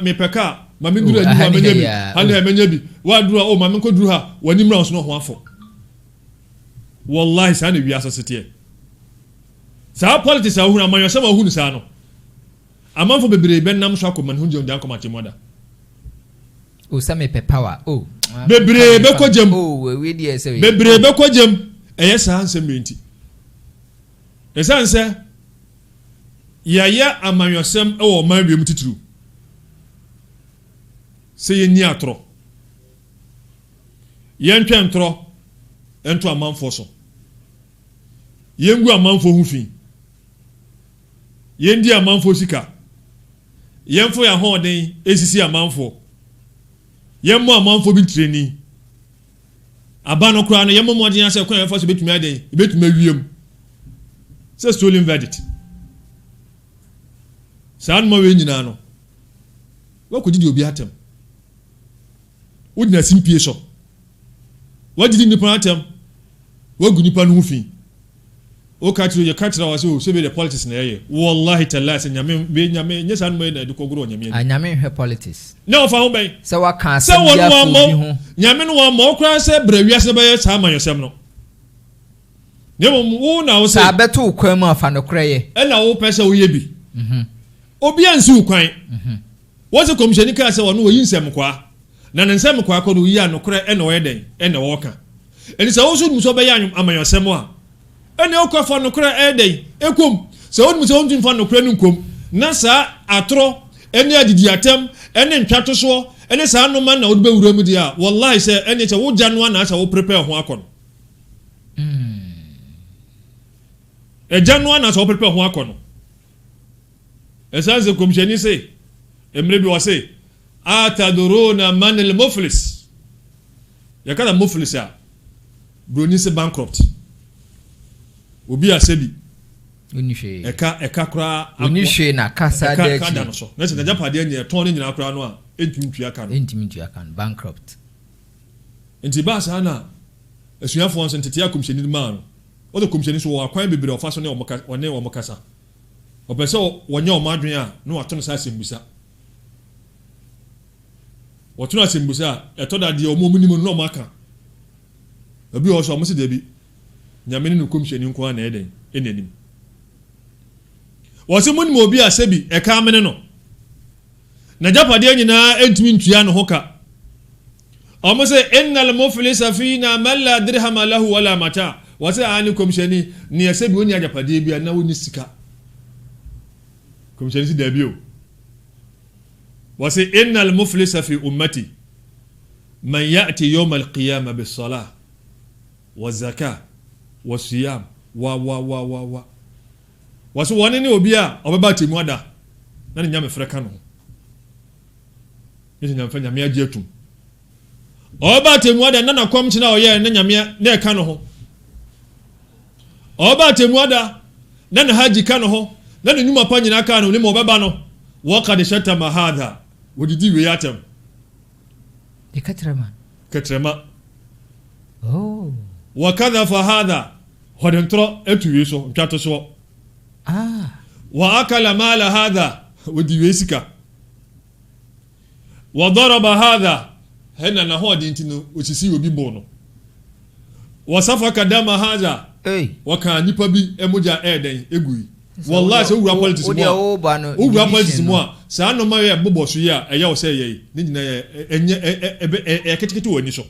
mepɛ ka ma me duru anim a menya bi hane a menya bi waduru a o ma me nkɔ duru ha w'ani mmra nso no ho afɔ wallahi saa na wiase seteɛ saa politics a wohunu amanyɔsɛm a wohunu saa no amanfo bebree bɛnam so akɔ man ho gye ndan kɔmakye mɔda o sɛ mepɛ power o bebree bɛkɔ gyam bebree bɛkɔ gyam ɛyɛ saa nsɛm menti ɛsan sɛ yɛyɛ amanyɔsɛm ɛwɔ ɔman wiem titiri sɛ yɛnni atorɔ yɛntwɛ ntorɔ ɛnto amanfoɔ so yɛngu amanfoɔ ho fi yɛndi amanfoɔ sika yɛmfo yɛ ahoɔden ɛsisi amanfoɔ yɛmmɔ amanfoɔ bi ntireni aba no koraa no yɛmmɔ mmɔden asɛ kwan yɛmfa so bɛtumi adɛn bɛtumi awiem sɛ stolen verdict saa no ma we nyina no wakɔgye di obi atem wodina simpie so wagye nipa atem wagu nipa no ho fi o ka tiro ye ka tira wase o se be the politics na yeye wallahi tallahi se nyame nyesa no na de kogoro nyame anyame hwe politics na ofa ho ben se waka asem ya fo bi ho nyame no wa ma okra se brawiase be saa manyosem no nemo wo na wo se abeto kwan mu afa no kreye e na wo pese wo ye bi obi ansi kwan wo se komishani ka se wono wo yinsem kwa na nsem kwa ko no yi anokre e na wo yeden e na wo ka eni se wo so mu so be ya amanyosem a ene okwafa nokra edey ekom se wonu se wonu fa nokra nu nkom na sa atro ene adidi atem ene ntwato so ene sa anoma na wode bewura mu dia wallahi se ene se wo janwa na sa wo prepare ho akon e janwa na sa wo prepare ho akon esanse komshani se emre bi wase ataduruna man al muflis yakada muflis a broni se bankrupt obi asebi unihwe eka kura unihwe na kasa de kada no so na se na japade anya ton ne nyina kura no a entimi aka no bankrupt enti ba sa na asuafo on sentete akomhyeni ma no o de komhyeni so wa kwan bebre ofa so ne o mokasa opese wonye o madwen a no wato no sa sembusa wato no sembusa eto da de o mo munimo no maka abi o so mo se de bi nyame ne no komhyeni nko na eden enanim wose munimo obi asebi eka amene no na japade nyina entimi ntua no hoka omo se innal muflisa fina man la dirham lahu wala mata wose ani komhyeni ni asebi oni ajapade bia na woni sika komhyeni si dabio wose innal muflisa fi ummati man ya'ti yawm al-qiyamah bis salah wa zakah wa siyam wa wose woni ni obi a obeba temu ada na ne nyame freka no ni nyame fanya me agi atum oba temu ada na nakom kina oye na nyame na eka no ho oba temu ada na haji ka no ho na ne nyuma pa nyina ka no ni mo beba no wa qad shatama hadha wodidi we yatam katrama oh wa kadha fa hadha hodentro etuwe so ntwato so wa akala mala hadha wodi we sika wa daraba hadha hena na hodi ntino osisi obi bono wasafaka dama haza waka nipa bi emuja eden egui wallahi se owura politics mo owura politics mo sa no ma ye bobo so ya eya o se ye ni nyina ye enye ketekete wani so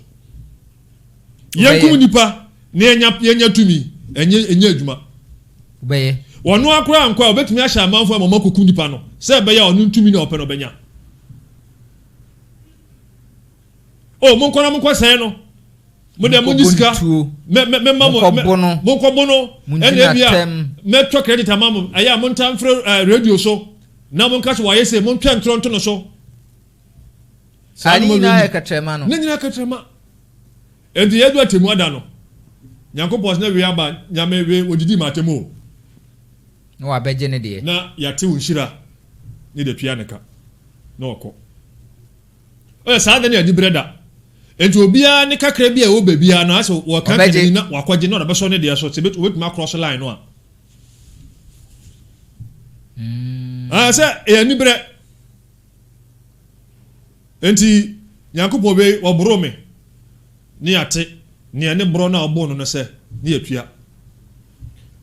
yankum nipa na enya tumi enye adwuma beye wono akora anko obetumi ahya amanfo amakoku nipa no se be ya onu ntumi na ope no benya oh mon kona mon kwase no mo de muniska me mamo mon ko bono ene bia me to credit amamo aya mon tamfro radio so na mon kaso waye se mon twa ntronto no so ani na ekatrema no nyina ekatrema enti yedu atemu ada no nyankopos na wi aba nyame we odidi matemu no abeje ne de na yate unshira ni de pia neka na okọ o sa da ni adi breda enti obia ne kakra bia wo babia no aso wo kanka ni na wakwaje na beso ne de so tebet obetuma cross line no a sa e ani bre enti nyankopon be wo brome ni ate ni ane bro na obo no se ni atua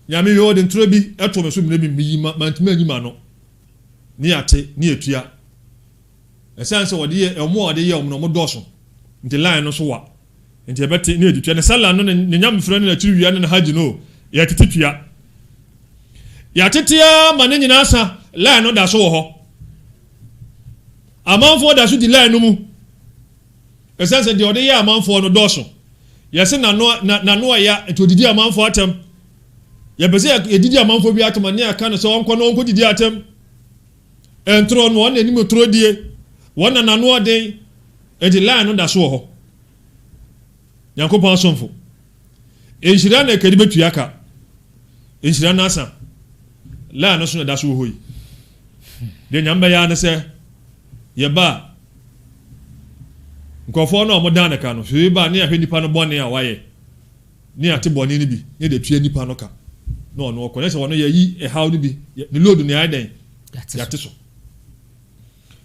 nyame yo de ntro bi eto me so me mi mantuma anyima no ni ate ni atua esanse wo de ye omo de ye omo no doso nti line no so wa nti ebete ni editua ne sala no ne nyame frɛ no na chiri wia ne haji no ya tititua ya titia ma ne nyina asa line no da so wo ho amanfo da so di line no mu esanse de ode ye amanfo no doso yese na no ya etodidi amanfo atem ya bese edidi amanfo bi atem ne aka no so onko no onko didi atem entro no on enim tro die wona na no ode edi line no da so ho yankopon asomfo enhira na kadi betua ka enhira na asa line no so na da so ho yi de nyamba ya na se ye ba nkofo na omodan na ka no hwe ba ne ahwe nipa no bone a waye ne ate bone ni bi ne de tua nipa no ka no no ko ne se wono ye yi e haw ni bi ne load ne aiden yate so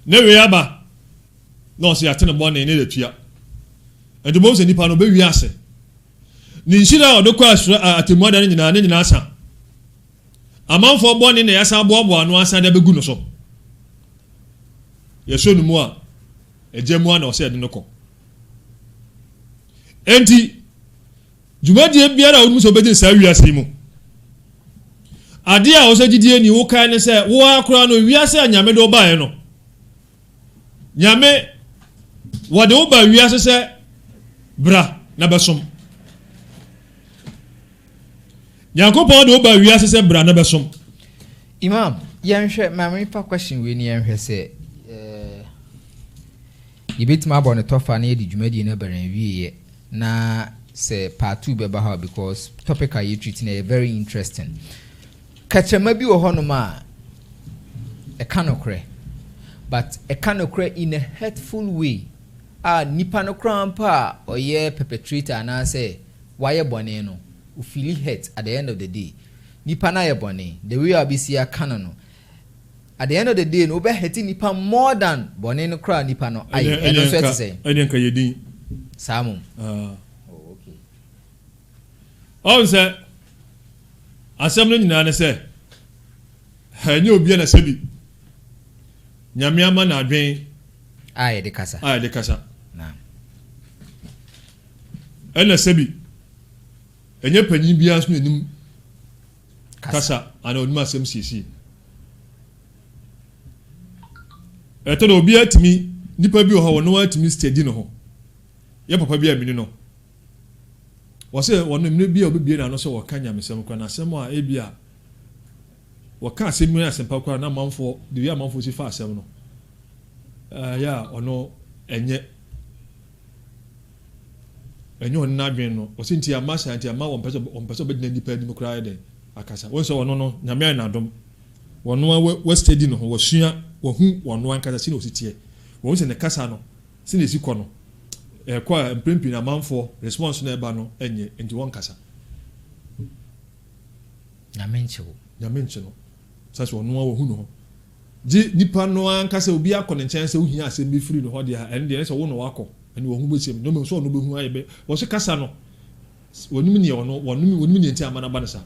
ne we aba no se yate no bone ne de tua edimo se nipa no be wi ase ni nhira odokọ atemu ada ne nyina asa amanfo bone ne yasa boabo anu asa da begu no so yeso no mu a ejemu ana o se de no ko enti jumadi biara onu so bedin sa wiase mu ade a o se gidie ni wo kan ne se wo akora no wiase anyame do ba ye no nyame wode wo ba wiase se bra na besom yankopon de wo ba wiase se bra na besom imam yanhwe mami pa question we ni yanhwe se yɛbɛtumi abɔ ne tɔfa na yɛde dwumadi no bɛrɛ wieɛ na sɛ part 2 bɛba ha because topic a yɛtreat no yɛ very interesting. Kakyɛma bi wɔ hɔnom a ɛka nokorɛ but ɛka nokorɛ in a hurtful way a nipa no kora mpa a ɔyɛ perpetrator anaasɛ wayɛ bɔne no o feel hurt at the end of the day. Nipa na yɛ bɔne the way a bɛsi aka no at the end of the day no obe hurting nipa more than bɔne no kora nipa no ayɛ ɛno nso ɛte sɛ ɛdeɛ nka yɛdin saa mom. Okay. Ɔn sɛ asɛm no nyinaa ne sɛ ɛnyɛ obi na sɛ bi nyame ama na adwen a yɛde kasa na ɛna sɛ bi ɛnyɛ panyin biara so n'anim kasa ana onim asɛm siesie ɛtɔ na obi atumi nipa bi wɔ hɔ wɔn atumi steady no ho yɛ papa bi a mini no wɔsɛ wɔn mine bi a obibie na no sɛ wɔka nyamesɛm kora na asɛm a ebi a wɔka asɛm mu asɛmpa kora na amanfoɔ de wi amanfoɔ si fa asɛm no ya ɔno ɛnyɛ ɔno n'adwen no wɔsɛ nti ama sa nti ama wɔn pɛsɛ ɔbɛgyina nipa anim kora yɛ dɛ akasa wɔn sɛ ɔno no nyame ayɛ n'adom wɔn wɔ steady no ho wɔsua wɔhu wɔn ankasa si na osi tie wɔn sɛ ne kasa no si na esi kɔ no ɛkɔ a mprempren amanfoɔ response na ɛba no ɛnyɛ nti wɔn kasa nyame nkyɛ no sase wɔn wɔhu no ho gye nipa no ankasa obi akɔ ne nkyɛn sɛ ohia asɛm bi firi no hɔ deɛ ɛne deɛ sɛ wɔn na wakɔ ɛne wɔn ho bɛsɛm no so ɔno bɛhu ayɛ bɛ wɔn kasa no wɔnim ne ɔno wɔnim ne nti ama na ba ne sa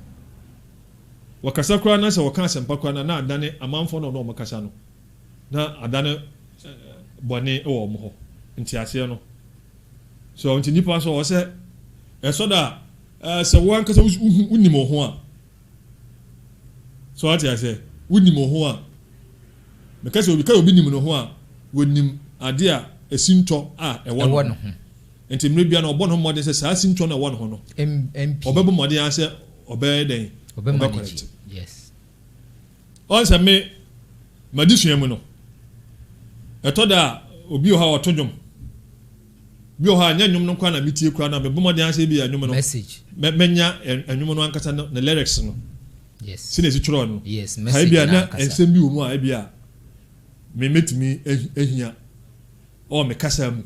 wɔkasa koraa na sɛ wɔka asɛmpa koraa na adane amanfoɔ na ɔno wɔn kasa no na adane bɔne ɛwɔ wɔn hɔ nti aseɛ no so nti nipa so wɔsɛ ɛsɔ da sɛ wɔn ankasa wonim ho a so ate asɛ wonim ho a mekasa obi nim no ho a wonim ade a esintɔ a ɛwɔ no ho nti mmerɛ bia na ɔbɔ no mmɔden sɛ saa esintɔ na ɛwɔ no ho no ɔbɛbɔ mmɔden asɛ ɔbɛyɛ dɛn ɔbɛkɔrɛte yes ɔnsɛ me madisua mu no ɛtɔ da obi wɔ ha ɔto dwom bi wɔ ha nyɛ nnwom no kwa na metie kwa na mebɔ mmɔden asɛ bi nnwom no message mɛnya nnwom no ankasa no ne lyrics no yes sine esi twerɛ no yes message na nsɛm bi wɔ mu a ebia me metumi ehia o me kasa mu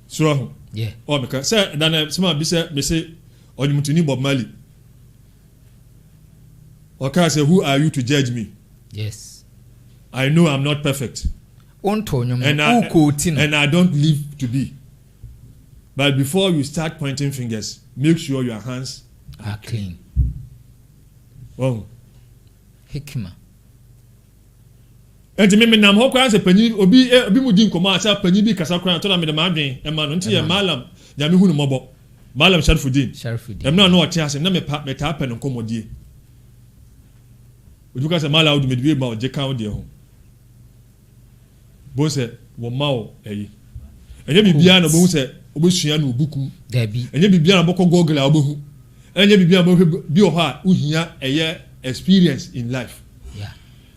so yeah o me kasa dan sema bi sɛ me se onimutuni Bob Marley o ka say who are you to judge me? Yes, I know I'm not perfect and I don't live to be, but before you start pointing fingers, make sure your hands are clean. Oh, hikma. Enti me nam ho kwan se panyi obi mu di nkoma asa panyi bi kasa kwan to na me de ma adwen e ma no nti ye malam ya me hunu mobo malam Sharfuddin em na no o tia se na me ta pa no nkomodie ojuka se malam odu me de ba o je kan o de ho bo se wo ma o eyi enye bibia na bo hu se obesua na obuku dabi enye bibia na bokọ google a obehu enye bibia bo bi o ha uhia eye experience in life.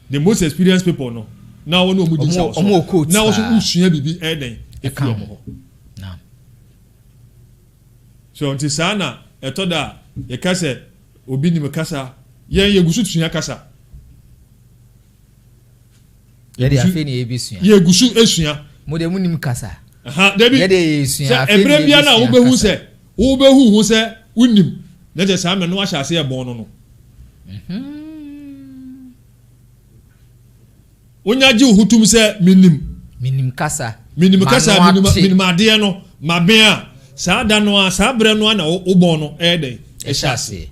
The most experienced people no now one omu di sa now so usua bibi eden efi omo na so nti sana etoda ye kase obi ni me kasa ye gusu tusua kasa ye de afi ni ebisua ye gusu esua mo de munim kasa aha debi ye de esua afi ebre bia na wo behu hu se unim na je sa me no ahya se e bon no onya ji hutum se minim kasa minim ade no mabe a saa da no a saa bre no na obon no eden ehase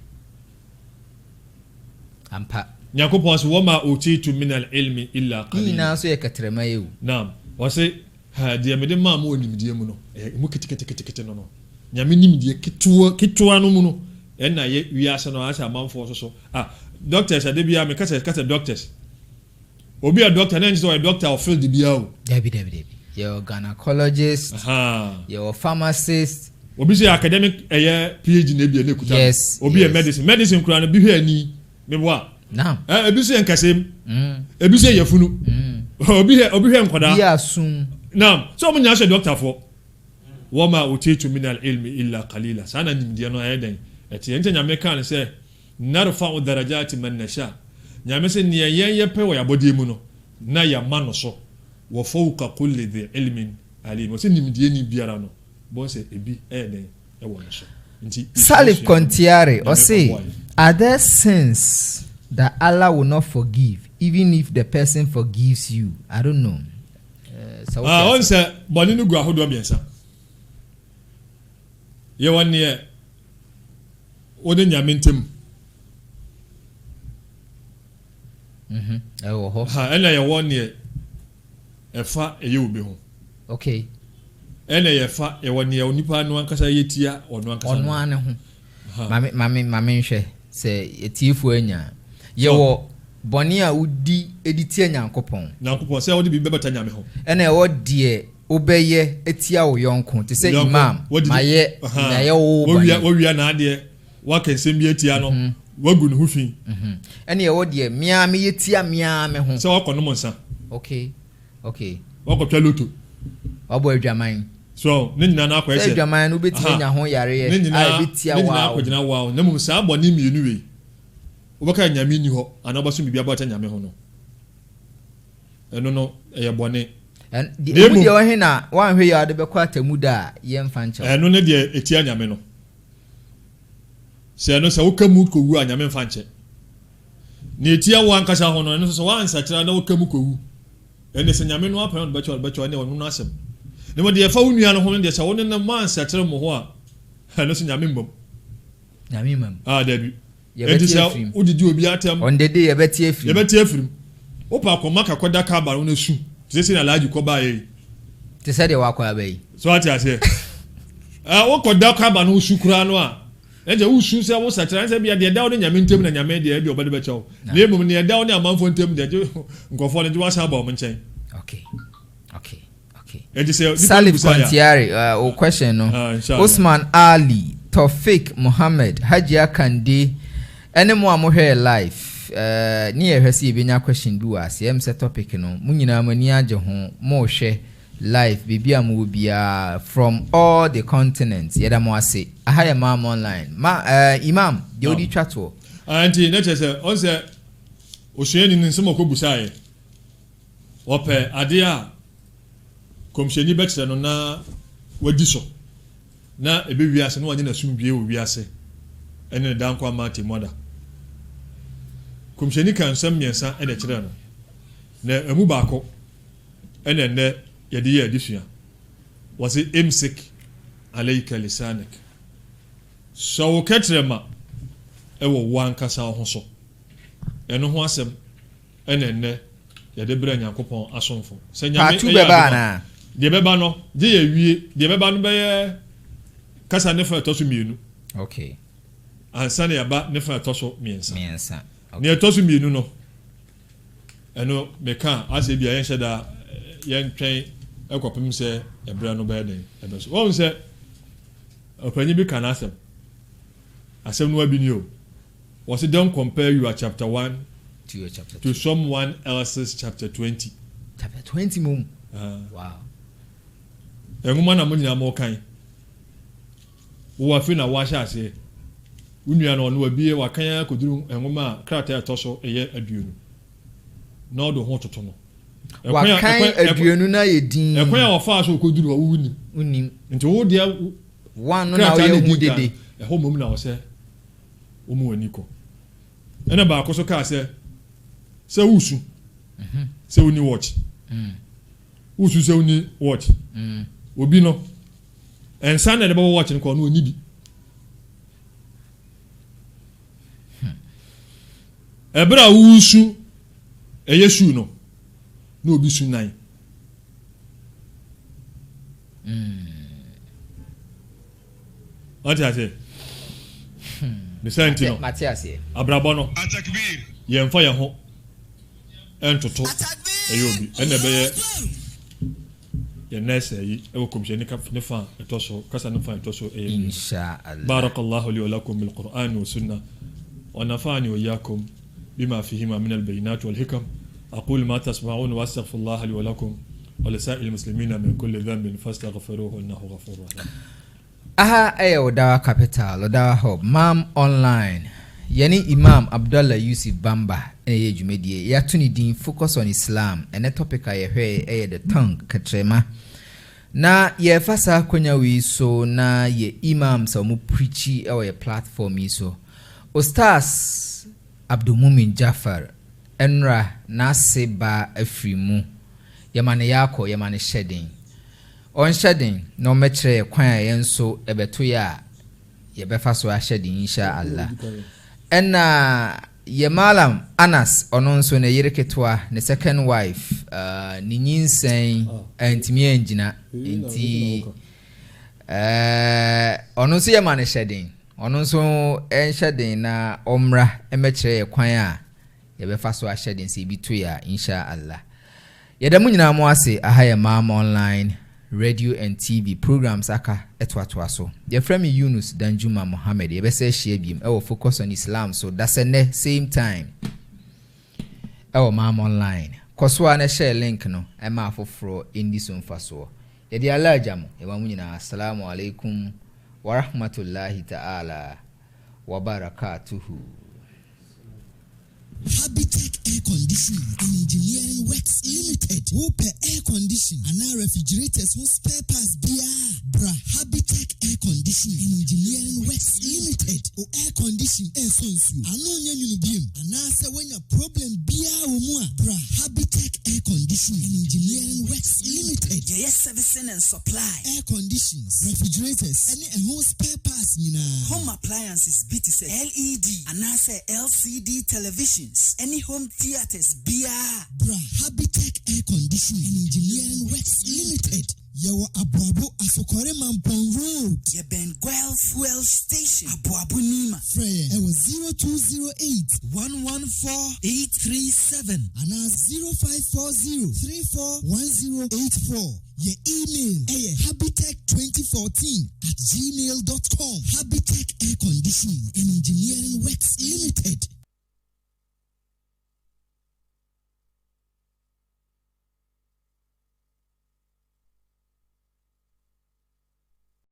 ampa Yakopon so wama utitu min al-ilmi illa qalil ina so ye katrema yewu naam wase ha de me de ma mo nimdie mu no mu kitikiti no nyame nimdie kitwa no mu no na ye wiase no asa manfo so doctors adebia me kasa doctors obi a doctor na nso a doctor of field bia o dabi your gynecologist your pharmacist obi say academic PhD na bia na kuta yes obi a medicine kura no bi hwe ani me boa naam ebi say nkasem ebi say yafunu obi hwe nkoda bi asum na so mo nya hwe doctor fo wama utitu min al-ilmi illa qalila sana nimdia no ayeden eti ente nyame kan se narfa'u darajati man nasha nyame se ne ye pe wo yabodi mu no na ya mano so wa fawqa kulli dhi ilmin alim o se nimdie ni biara no bon se ebi ayeden e wo no so nti Salif Kontiare or say are there sins that Allah will not forgive even if the person forgives you? I don't know. On say boni no gu ahodo biensa ye wonne e wode nyame ntem Ho ena ye wonne efa eye obi ho okay ena ye fa ye wonne onipa no ankasa yetia ono ankasa ono ane ho mame nhwe se etiefo anya ye wo boni a udi editi anyankopon se wode bi bebata nyame ho ena e wo de obeye etia wo yonko te say imam maye na ye wo wia na ade wakensem bi etia no wagu ne hufin ena ye wo de mia me yetia mia me ho se wakono mo nsa okay wakotwa loto obo adwaman so ne nyina na akwa ese adwaman no beti nya ho yare ye ai betia wa ne nyina akogina wa na mum sa aboni mienu we obaka nyame ni ho ana obaso bibia bata nyame ho no eno no eye bone and the mu de o he na wan hwe ya de be kwa atamu da ye mfa nche eno ne de etia nyame no se eno se wokamu ko wu anyame mfa nche ne etia wa nkasa ho no eno so wan sakira na wokamu ko wu ene se nyame no apan becho ne wonu no asem ne mo de fa wunua no ho ne de se wonu na man sakira mo ho a eno se nyame mbom dabi enti se udidi obi atem on the day ye beti afrim opa akoma kakoda ka ba no su tese na laji ko ba ye te se de wakwa abai so ati ase wo koda ka ba no su kura no a enje wo su se wo sakira se bia de da wo nyame ntem na nyame de obade be chawo na emum ne da wo ne amanfo ntem de nkofo ne wa sa ba o nchen okay enti se Salif Kontiari o question no Usman Ali Tofik Muhammad Hajia Kande enemo amohwe life ni ehwese ebenya question bi wa se emse topic no munyina mani age ho mo hwe live bibia mo bia from all the continents yeda mo ase ahaya mam online imam de odi twato anti na chese on se osuani ni nsemo ko busaye ope ade a komsheni betre no na wadi so na ebe wiase no wanye na sum bie wo wiase ene dan kwa mate moda komsheni kan sam miensa ene kire no na emu baako ene ne yede ye adisua wasi imsik alayka lisanak so ketrema ewo wankasa ho so eno ho asem ene ne yede bra nyankopon asomfo se nyame e ya na de beba no je ye wie de beba no be kasa ne fa toso mienu okay ansa ne aba ne fa toso miensa ne toso mienu no eno meka ase bia yen sheda yen twen ekopem se ebra no be den ebe so won se opanyi bi kan asem no abi ni o was it don't compare your chapter 1 to your chapter 2 to someone else's chapter 20 mum wow enguma na mo nyina mo kan wo afi na wa sha ase unua no no abie wa kan akoduru enguma krata etoso eye aduonu na odo ho toto no wa kan aduonu na ye din ekwan ya ofa so akoduru wo unim nti wo dia one no na ye hu dede ho mom na wo se wo mu ani ko ena ba akoso ka se wusu se uni watch wusu se uni watch obi no ensa na de bo watch nko no oni bi ebra wusu eyesu no na obi su nan what ase the sentino Matias abrabo no yemfa ye ho entoto eyobi ene be ye nese yi ewo komsheni ka ne fa etoso kasa ne fa etoso inshallah barakallahu li wa lakum bil qur'an wa sunnah wa nafa'ani wa iyyakum bima fihima min al bayinat wal hikam أقول ما تسمعون وأستغفر الله لي ولكم ولسائر المسلمين من كل ذنب فاستغفروه إنه غفور رحيم. Aha Odawa Capital, Odawa Hub, Mam Online. Yani Imam Abdullah Yusuf Bamba eye jumedie ya tuni din focus on Islam ene topic aye hwe the tongue katrema na ye fasa kwanya wi so na ye imam sa mu preachi e platform yi so Ustaz Abdulmumin Jafar enra na seba afrimu yamane yako yamane shedding on shedding no metre kwan ye nso ebeto ya ye befa so a shedding insha Allah. Ena ye malam Anas ononso ne yereketwa ne second wife ni nyinsen antimi engina enti ononso ye mane shedding ononso en shedding na omra emekire ye kwan a ye befa so a shedding se bitu ya insha Allah. Ye da munyina mo ase aha ye Mam Online radio and TV programs aka etwatwa so. Your friend Yunus Danjuma Mohammed ye bese share biem e focus on Islam so that's the same time. E Mam Online. Koswa na share link no e ma afoforo indi so mfa so. Ye di alaja mo e wa munyina assalamu alaikum wa rahmatullahi ta'ala wa barakatuhu. Habitat Air Conditioning and Engineering Works Limited. Open air condition and our refrigerators who spare parts beer. Bra Habitat Air Conditioning and Engineering Works Limited. O air condition air sonsu. Ano nyanyu biem. Anase when your problem beer umwa. Bra Habitat Air Conditioning and Engineering Works Limited. Yes, servicing and supply. Air conditions, refrigerators, any home spare parts nina. Home appliances, BTC, LED, and LCD televisions. Any home theaters, beer. Bra Habitat Air Conditioning and Engineering Works Limited. Yawa Abuabu Asokore Mampong Road. Ye Benguel Fuel Station. Abuabu Nima. Freya. It was 0208 114 837 and 0540 341084. Your email habitat2014 @gmail.com. Habitat Air Conditioning and Engineering Works Limited.